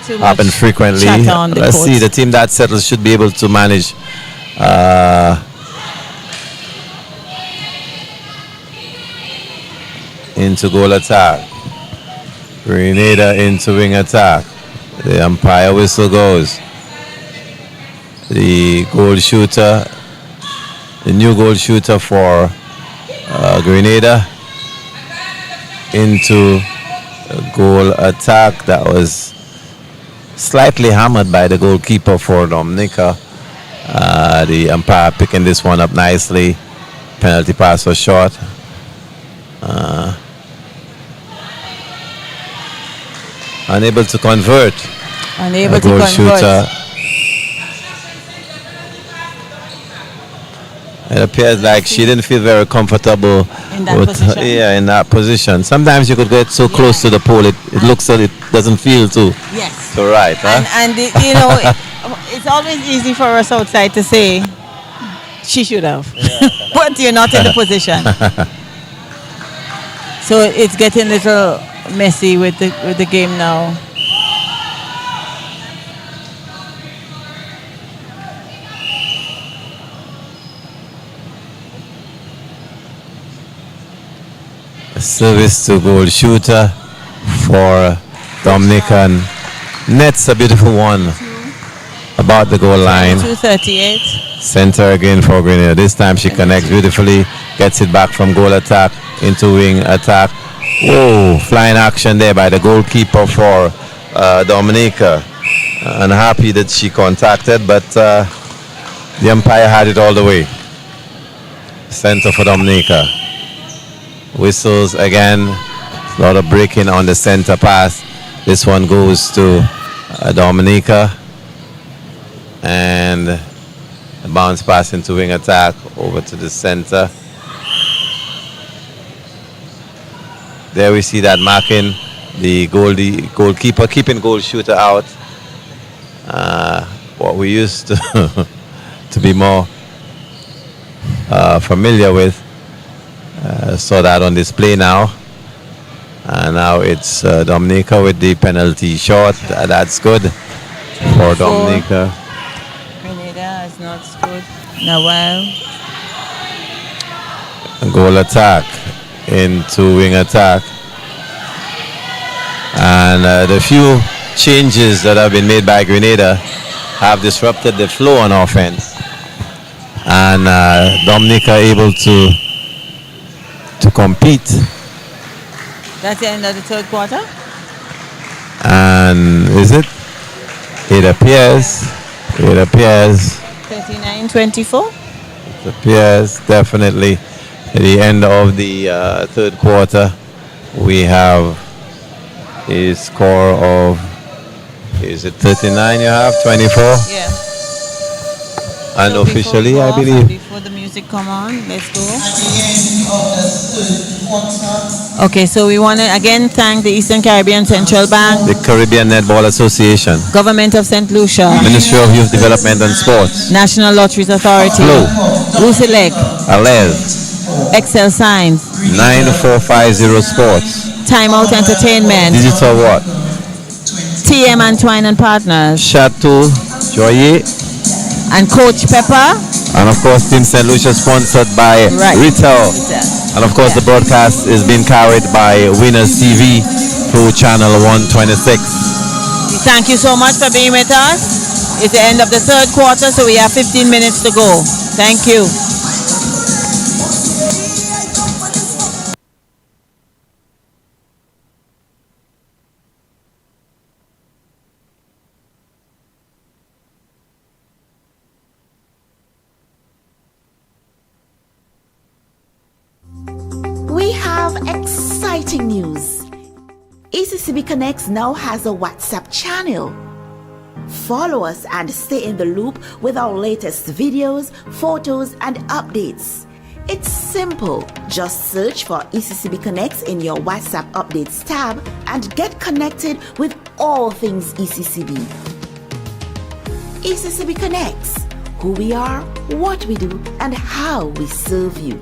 Too happen much frequently. chatter on the Let's court. see. The team that settles should be able to manage. Into goal attack. Grenada into wing attack. The umpire whistle goes. The goal shooter, the new goal shooter for Grenada into a goal attack that was slightly hammered by the goalkeeper for Dominica. The umpire picking this one up nicely. Penalty pass was short. Unable to convert. Unable A to goal convert. shooter. It appears like she didn't feel very comfortable In that position. in that position. Sometimes you could get so close to the pole, it looks that it doesn't feel too Yes. so right, huh? You know, it's always easy for us outside to say she should have, but you're not in the position. So it's getting a little messy with the game now. A service to goal shooter for Dominican. Nets a beautiful one about the goal line. 2:38. Center again for Grenada. This time she connects beautifully, gets it back from goal attack into wing attack. Whoa, flying action there by the goalkeeper for Dominica. Unhappy that she contacted, but the umpire had it all the way. Center for Dominica. Whistles again. A lot of breaking on the center pass. This one goes to Dominica. And the bounce pass into wing attack over to the center. There we see that marking the goalkeeper, keeping goal shooter out. What we used to, to be more familiar with. Saw that on display now. And now it's Dominica with the penalty shot. That's good for Dominica. Grenada has not scored in a while. Goal attack into wing attack. And the few changes that have been made by Grenada have disrupted the flow on offense. And Dominica able to compete. That's the end of the third quarter? And is it? It appears. 39-24? It appears definitely at the end of the third quarter. We have a score of, is it 39 you have? 24? Yeah. Unofficially, So I before we go believe. off and before the music come on, let's go. Okay, so we want to again thank the Eastern Caribbean Central Bank, The Caribbean Netball Association, Government of St. Lucia, Ministry of Youth Development and Sports, National Lotteries Authority, Flow, Lucelec, Alez, Excel Signs, 9450 Sports, Timeout Entertainment, Digital What, TM Antwine and Partners, Chateau Joyer, and Coach Pepper. and of course Team St. Lucia, sponsored by Retail. And of course the broadcast is being carried by Winners TV through channel 126. Thank you so much for being with us. It's the end of the third quarter, so we have 15 minutes to go. Thank you. We have exciting news. ECCB Connects now has a WhatsApp channel. Follow us and stay in the loop with our latest videos, photos, and updates. It's simple. Just search for ECCB Connects in your WhatsApp Updates tab and get connected with all things ECCB. ECCB Connects. Who we are, what we do, and how we serve you.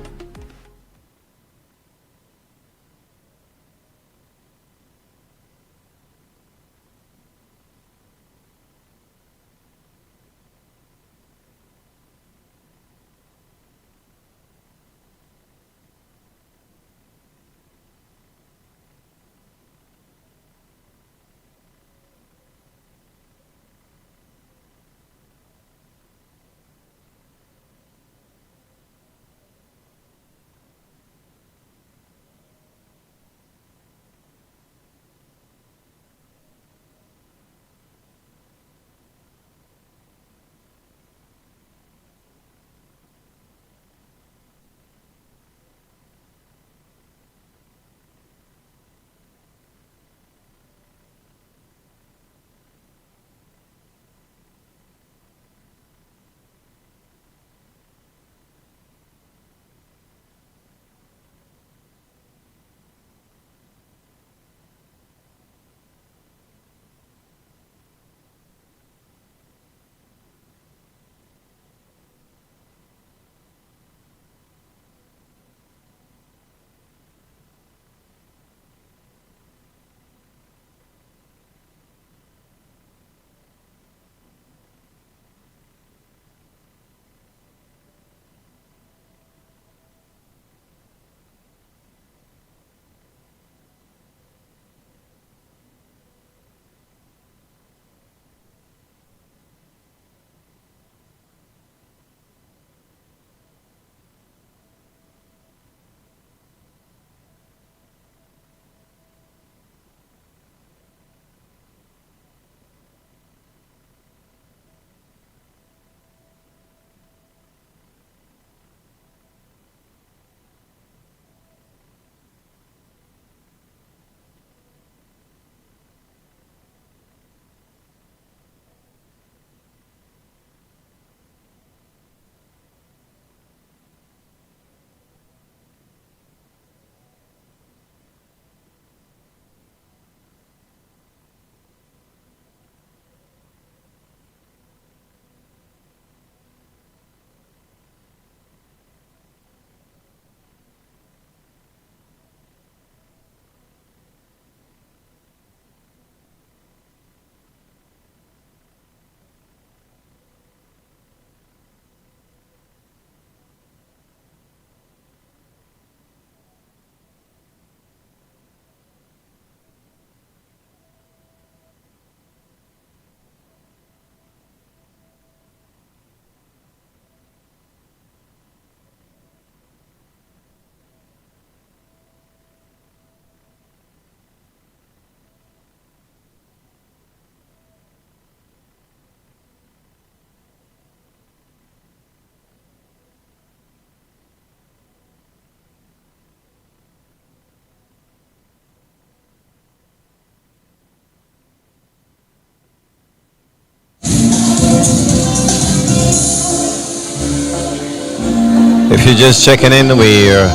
you're just checking in, we're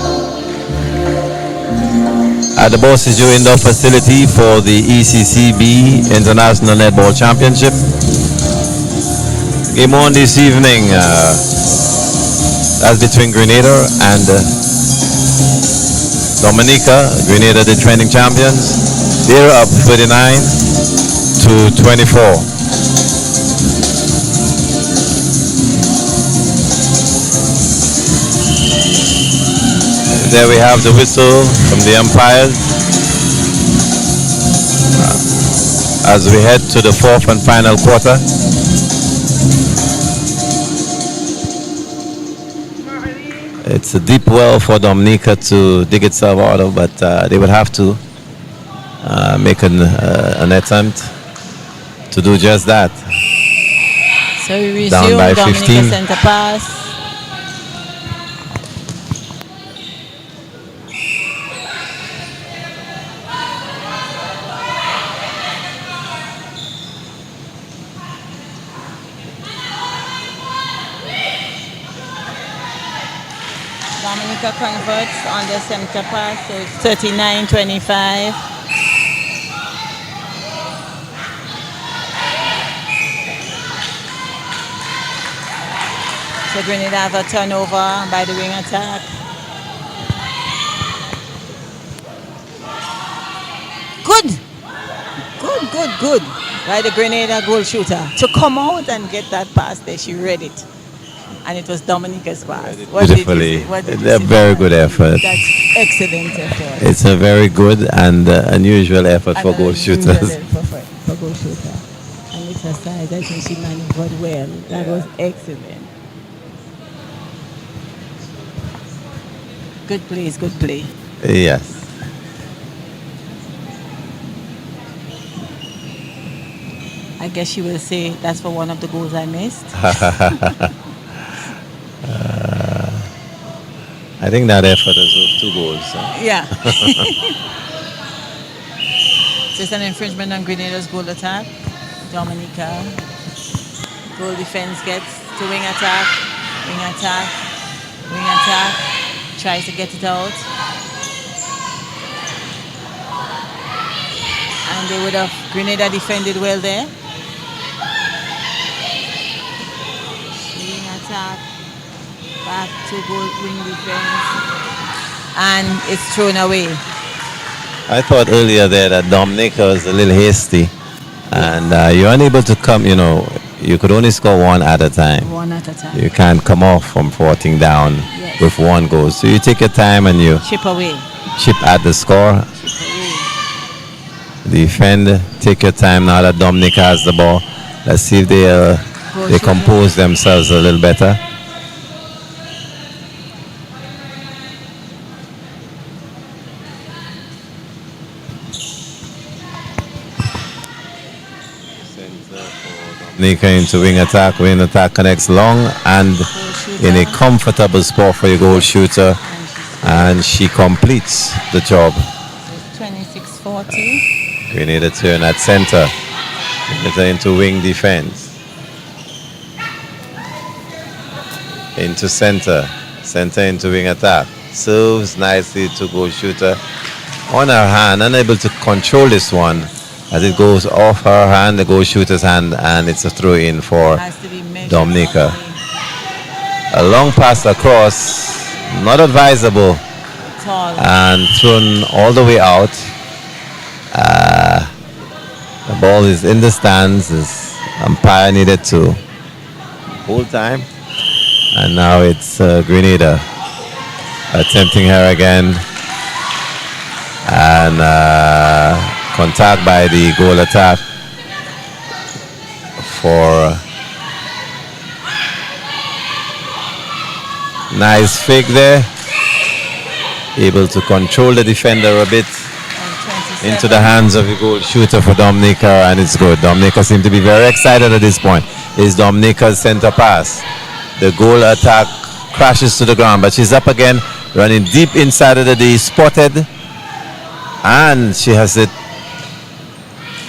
at the Boston Indoor Facility for the ECCB International Netball Championship. Game on this evening, that's between Grenada and Dominica. Grenada, the defending champions. They're up 39-24. There we have the whistle from the umpires as we head to the fourth and final quarter. It's a deep well for Dominica to dig itself out of, but they would have to make an attempt to do just that. So we resume Down by Dominica 15. center pass. Dominica converts on the center pass, so it's 39-25. So Grenada have a turnover by the wing attack. Good by the Grenada goal shooter to come out and get that pass there. She read it. And it was Dominica's pass. Beautifully. A very good effort. That's excellent effort. It's a very good and unusual effort for goal shooters. For goal shooter. And with her size, I think she maneuvered well. That was excellent. Good plays, good play. Yes. I guess she will say that's for one of the goals I missed. I think that effort is worth 2 goals. So. Yeah. Just an infringement on Grenada's goal attack. Dominica. Goal defense gets to wing attack. Wing attack. Wing attack. Tries to get it out. And they would have, Grenada defended well there. Wing attack. Back to goal, wing defense. And it's thrown away. I thought earlier there that Dominica was a little hasty. And you're unable to come, you could only score one at a time. One at a time. You can't come off from 14 down with 1 goal. So you take your time and you Chip away. chip at the score. Defend, take your time now that Dominica has the ball. Let's see if they compose themselves a little better. Dominica into wing attack. Wing attack connects long and in a comfortable spot for your goal shooter. And she completes the job. 26-40. Grenada turn at center. Grenada into wing defense. Into center. Center into wing attack. Serves nicely to goal shooter. On her hand, unable to control this one. As it goes off her hand, the goal shooter's hand, and it's a throw in for Dominica. A long pass across, not advisable, and thrown all the way out. The ball is in the stands. This umpire needed to hold time, and now it's Grenada attempting her again, and contact by the goal attack for nice fake there, able to control the defender a bit into the hands of the goal shooter for Dominica, and it's good. Dominica seem to be very excited at this point. Is Dominica's center pass. The goal attack crashes to the ground, but she's up again, running deep inside of the D, spotted, and she has it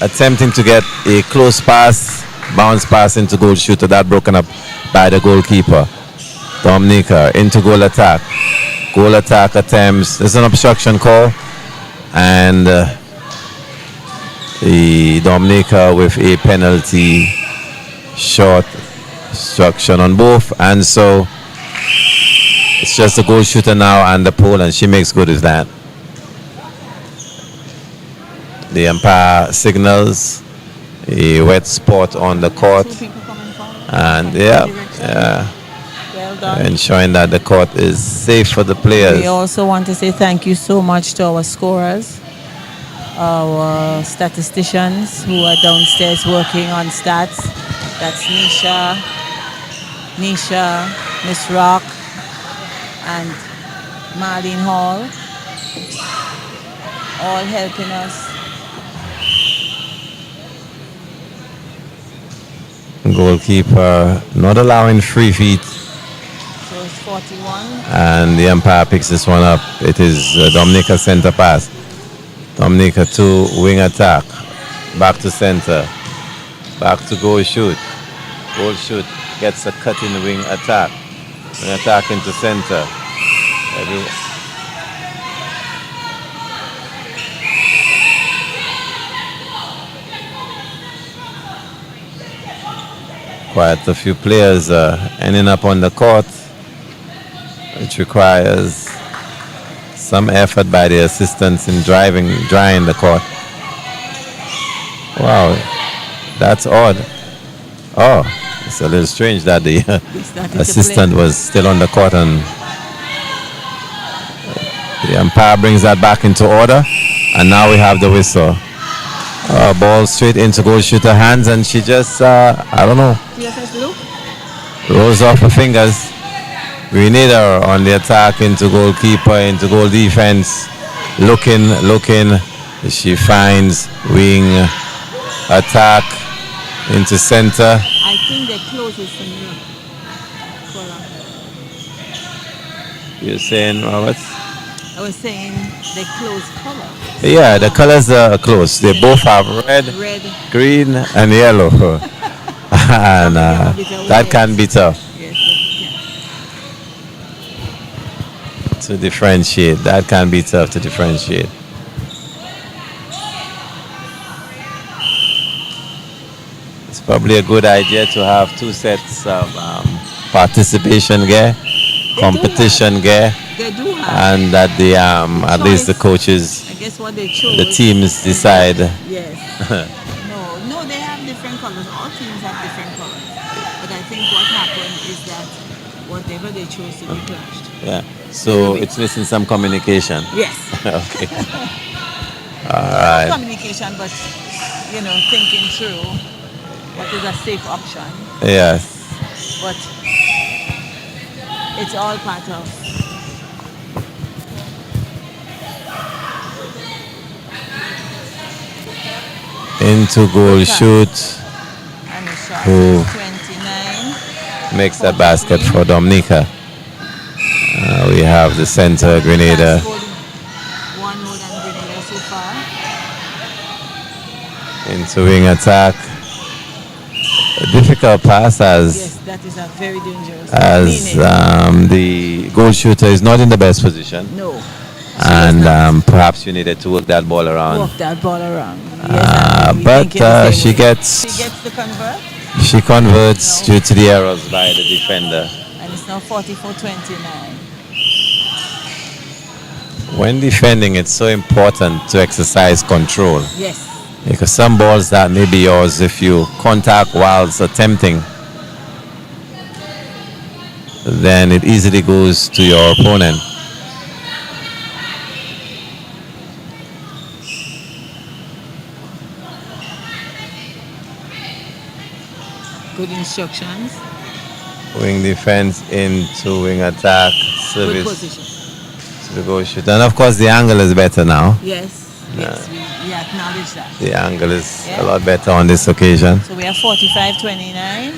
attempting to get a close pass, bounce pass into goal shooter, that broken up by the goalkeeper. Dominica into goal attack. Goal attack attempts. There's an obstruction call. And the Dominica with a penalty shot obstruction on both. And so it's just the goal shooter now and the pole, and she makes good with that. The umpire signals a wet spot on the court. And yeah. Well done. Ensuring that the court is safe for the players. We also want to say thank you so much to our scorers, our statisticians who are downstairs working on stats. That's Nisha, Miss Rock, and Marlene Hall, all helping us. Goalkeeper not allowing free feet. So it's 41. And the umpire picks this one up. It is Dominica center pass. Dominica to wing attack. Back to center. Back to goal shoot. Goal shoot gets a cut in the wing attack. Wing attack into center. Quite a few players ending up on the court, which requires some effort by the assistants in drying the court. Wow, that's odd. Oh, it's a little strange that the assistant was still on the court, and the umpire brings that back into order, and now we have the whistle. Ball straight into goal shooter hands, and she just, I don't know, rolls off her fingers. Grenada on the attack into goalkeeper, into goal defense. Looking. She finds wing attack into center. I think the closest to me. You're saying, Robert? I was saying the close color. Yeah, the colors are close. They both have red, green, and yellow. And that can be tough. Yes, to differentiate. That can be tough to differentiate. It's probably a good idea to have two sets of participation gear, competition gear, they do have. and that the at least the coaches, I guess what they chose. the teams decide. Yes. No, they have different colors. All teams have different colors. But I think what happened is that whatever they chose to be clashed. Yeah. So it's missing some communication. Yes. Okay. All right. Communication, but thinking through what is a safe option. Yes. But it's all part of. Into goal shoot. And the shot Who 29. makes that basket for Dominica. We have the center, Grenada. One more than Grenada so far. Into wing attack. A difficult pass Yes, that is a very dangerous. as the goal shooter is not in the best position. No. And perhaps you needed to work that ball around. Walk that ball around. Yes, but she gets the convert. She converts due to the errors by the defender. And it's now 44-29. When defending, it's so important to exercise control. Yes. Because some balls that may be yours, if you contact whilst attempting, then it easily goes to your opponent. Good instructions. Wing defense into wing attack, Good service position. to the goal shooter. And of course, the angle is better now. Yes. Yes, we acknowledge that. The angle is a lot better on this occasion. So we are 45-29.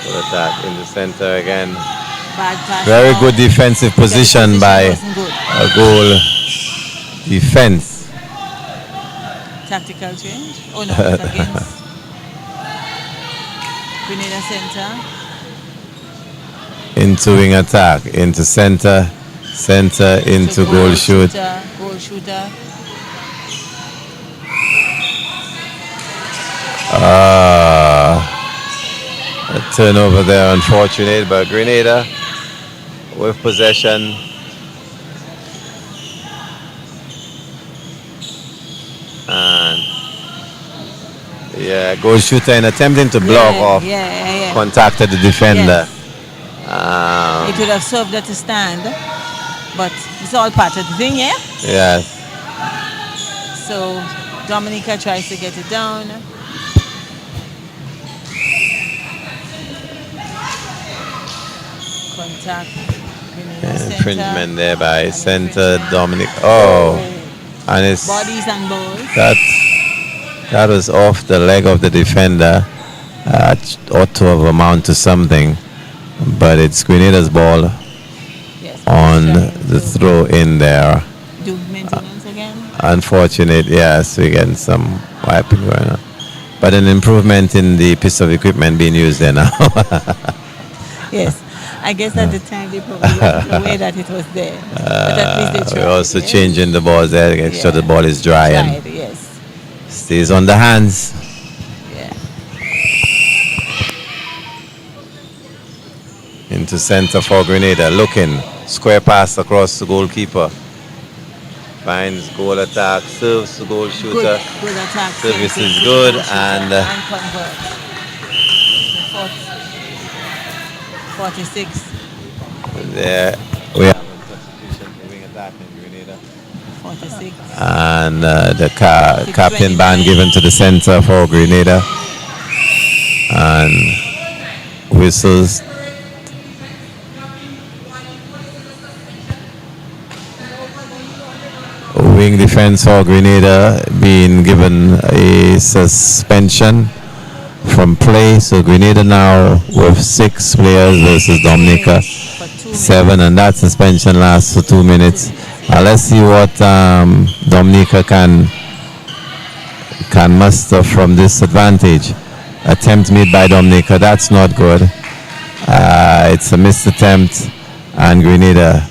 Goal attack in the center again. Bad pass. Very now. good defensive position by wasn't good. a goal defense. Tactical change. Oh no, it's against Grenada Center. into wing attack, into center, into goal shoot. Goal shooter. A turnover there, unfortunate, but Grenada with possession. And yeah, goal shooter in attempting to block off, contacted the defender. It would have served her to stand, but it's all part of the thing, yeah? Yes. So Dominica tries to get it down. Contact. Infringement there by center Dominic. Oh, and it's bodies and balls. That was off the leg of the defender. Ought to have amounted to something, but it's Grenada's ball on the throw in there. Do maintenance again? Unfortunate, yes, we get some wiping going on, but an improvement in the piece of equipment being used there now. Yes. I guess at the time they probably weren't aware that it was there. But at least they tried. We're also changing the balls there to make sure the ball is dry and stays on the hands. Yeah. Into center for Grenada. Looking. Square pass across the goalkeeper. Finds goal attack. Serves the goal shooter. Good attack. Service is good and convert. 46. There we have a substitution for wing attack in Grenada. 46. And the captain band given to the center for Grenada. And whistles. Wing defense for Grenada being given a suspension from play, so Grenada now with 6 players versus Dominica 7, and that suspension lasts for 2 minutes. Let's see what Dominica can muster from this advantage. Attempt made by Dominica, that's not good. It's a missed attempt, and Grenada.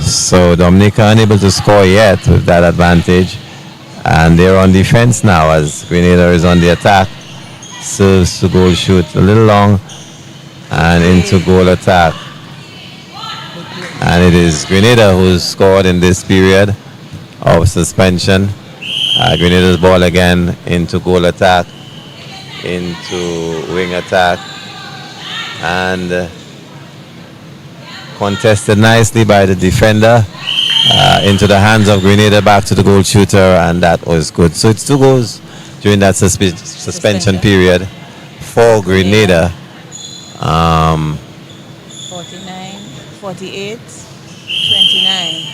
So Dominica unable to score yet with that advantage, and they're on defense now as Grenada is on the attack. Serves to goal shoot a little long and into goal attack, and it is Grenada who's scored in this period of suspension. Grenada's ball again into goal attack, into wing attack, and contested nicely by the defender into the hands of Grenada, back to the goal shooter, and that was good. So it's 2 goals during that suspension period for Grenada. 49, 48, 29.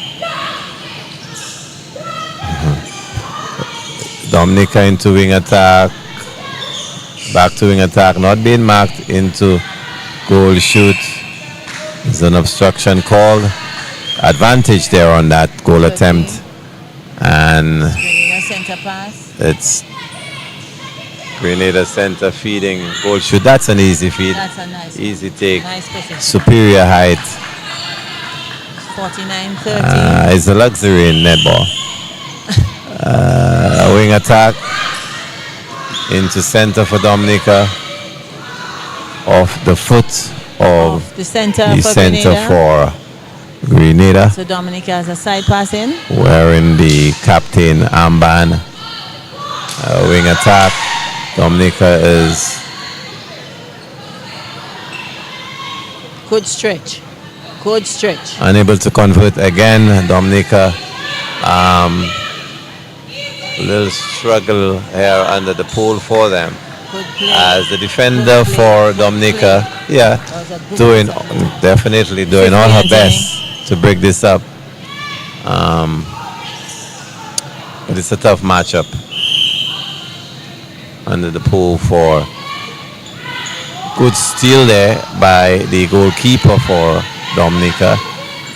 Dominica into wing attack, back to wing attack, not being marked into goal shoot. There's an obstruction called. Advantage there on that goal attempt, and center pass. It's Grenada center feeding goal shoot. That's an easy feed. That's a nice easy take. Nice superior height. 49-30. It's a luxury in netball. Wing attack into center for Dominica. Off the foot of the center for Grenada. So Dominica has a side pass in. Wearing the captain armband. Wing attack. Dominica is good stretch. Good stretch. Unable to convert again. Dominica little struggle here under the pole for them. As the defender for Dominica, definitely doing all her best to break this up. But it's a tough matchup under the pole for. Good steal there by the goalkeeper for Dominica.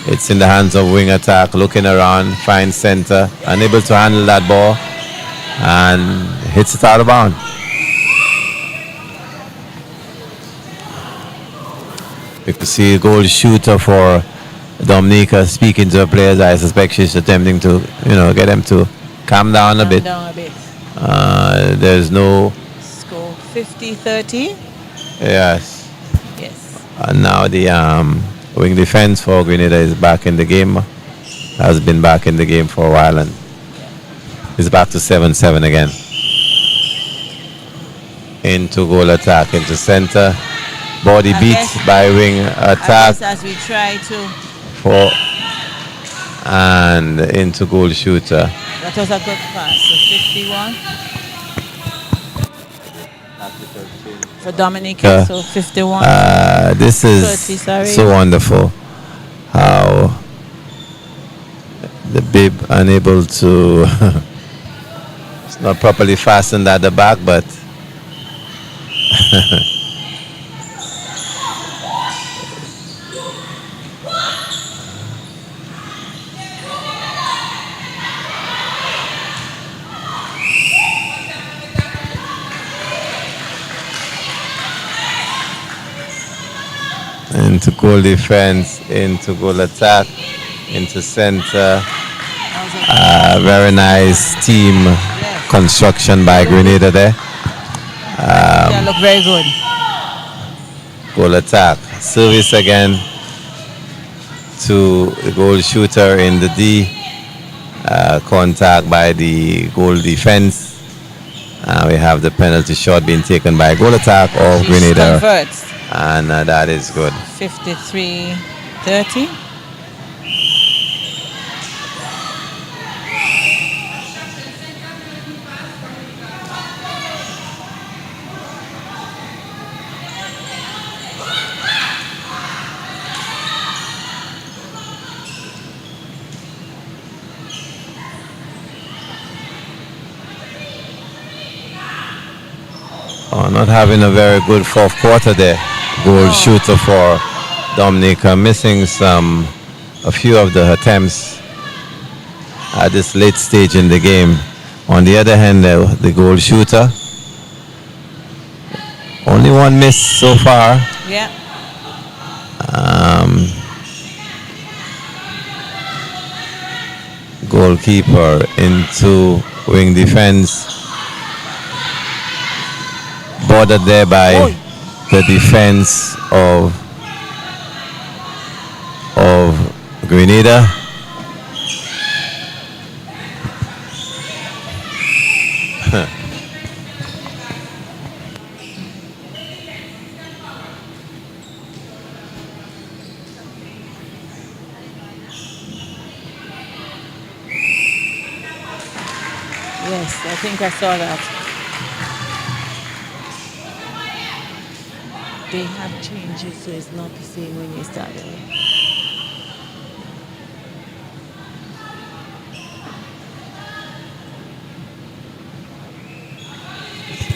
It's in the hands of wing attack, looking around, finds center, unable to handle that ball, and hits it out of bounds. You can see goal shooter for Dominica speaking to her players. I suspect she's attempting to, get them to calm down a bit. Down a bit. There's no... Score 50-30. Yes. Yes. And now the wing defense for Grenada is back in the game. Has been back in the game for a while and is back to 7-7 again. Into goal attack, into center. Body beat by wing attack. As we try to. And into goal shooter. That was a good pass. So 51. For Dominica, so 51. This is 30, so wonderful how the bib unable to it's not properly fastened at the back, but into goal defense, into goal attack, into center. Very nice team construction by Grenada there. That look very good. Goal attack. Service again to the goal shooter in the D. Contact by the goal defense. We have the penalty shot being taken by goal attack of Grenada. Converts. And that is good. 53-30. Not having a very good fourth quarter there. Goal shooter for Dominica, missing a few of the attempts at this late stage in the game. On the other hand, the goal shooter, only one miss so far. Yeah. Goalkeeper into wing defense, bordered there by the defense of Grenada. Yes, I think I saw that. They have changed it so it's not the same when you started.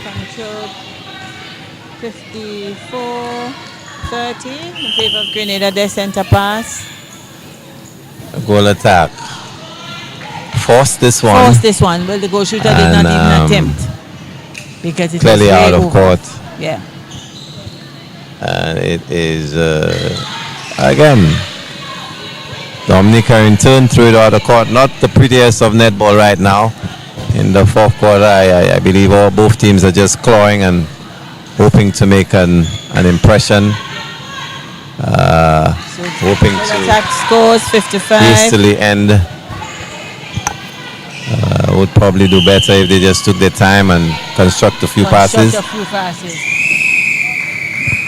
Control 54-30 in favor of Grenada, their center pass. Goal attack. Force this one. Force this one. Well, the goal shooter did not even attempt because it clearly was out of over. court. Yeah. And it is again Dominica in turn threw it out of court. Not the prettiest of netball right now. In the fourth quarter, I believe both teams are just clawing and hoping to make an impression. Hoping to attack scores 55. hastily end. Would probably do better if they just took their time and construct a few passes.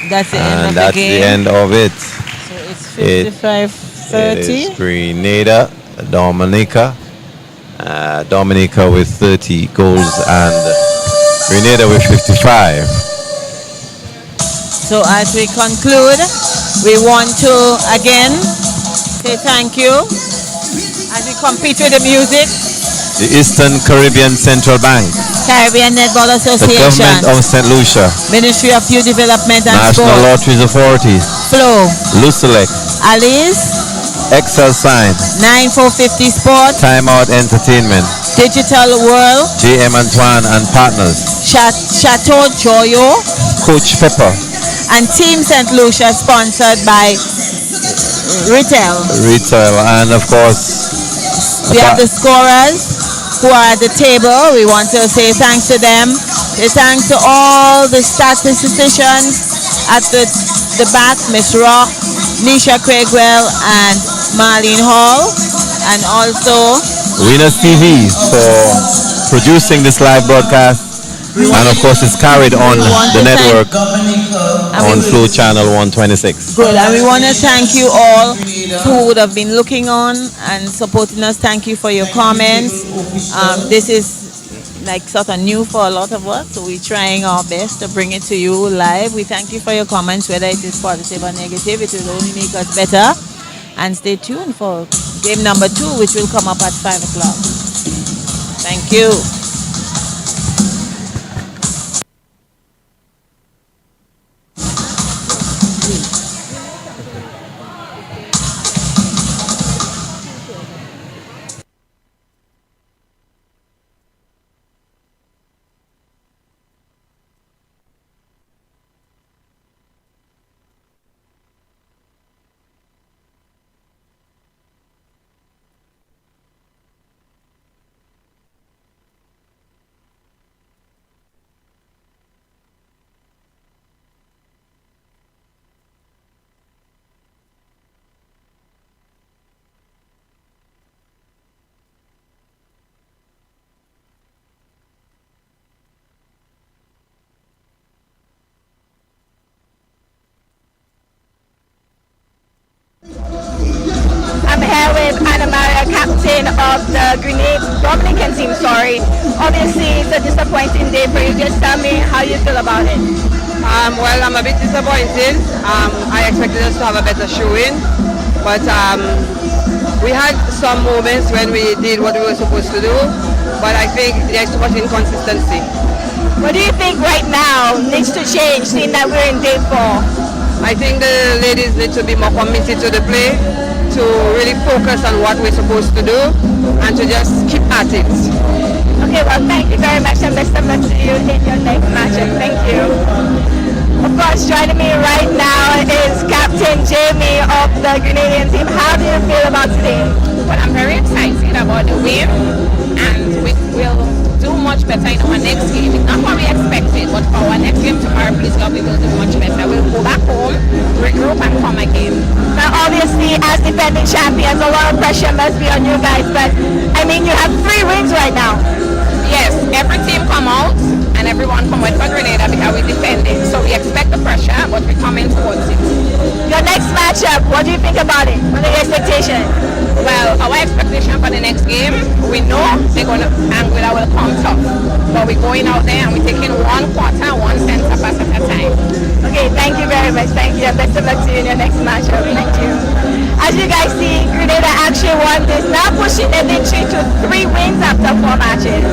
That's the end And of that's the the game. end of it. So it's 55-30. It is Grenada, Dominica. Dominica with 30 goals and Grenada with 55. So as we conclude, we want to again say thank you as we compete with the music. The Eastern Caribbean Central Bank, Caribbean Netball the Association, Government of St. Lucia, Ministry of Youth Development and National Sport, Lotteries Authority, Flow, Lucelec, Alice, Excel Sign, 9450 Sport, Time Out Entertainment, Digital World, J.M. Antoine and Partners, Chateau Joyo, Coach Pepper, And Team St. Lucia sponsored by Retail. Retail, and of course, We have the scorers who are at the table. We want to say thanks to them. Say thanks to all the statisticians at the back, Miss Rock, Nisha Craigwell, and Marlene Hall, and also Winners TV for producing this live broadcast. And of course, it's carried on the network on Flow Channel 126. Good, and we want to thank you all who would have been looking on and supporting us. Thank you for your comments. This is like sort of new for a lot of us, so we're trying our best to bring it to you live. We thank you for your comments, whether it is positive or negative. It will only make us better. And stay tuned for game number 2, which will come up at 5 o'clock. Thank you. I'm here with Anna Maria, captain of the Dominican team, sorry. Obviously, it's a disappointing day for you. Just tell me how you feel about it. Well, I'm a bit disappointed. I expected us to have a better showing, but we had some moments when we did what we were supposed to do, but I think there's too much inconsistency. What do you think right now needs to change, seeing that we're in day 4? I think the ladies need to be more committed to the play, to really focus on what we're supposed to do, and to just keep at it. Okay, well, thank you very much, and best of luck to you in your next matchup. Thank you. Of course, joining me right now is Captain Jamie of the Grenadian team. How do you feel about today? Well, I'm very excited about the win, and we will do much better in our next game. It's not what we expected, but for our next game tomorrow, please God, we will do much better. We'll go back home, regroup, and come again. Now, obviously, as defending champions, a lot of pressure must be on you guys, but I mean, you have 3 wins right now. Yes, every team come out, and everyone come out for Grenada because we're defending. So we expect the pressure, but we're coming towards it. Your next matchup, what do you think about it? What are your expectations? Well, our expectation for the next game, we know they're going to Anguilla will come tough. But we're going out there and we're taking 1 quarter, 1 center pass at a time. Okay, thank you very much. Thank you. And best of luck to you in your next matchup. Thank you. As you guys see, Grenada actually won this, now pushing the victory to 3 wins after 4 matches.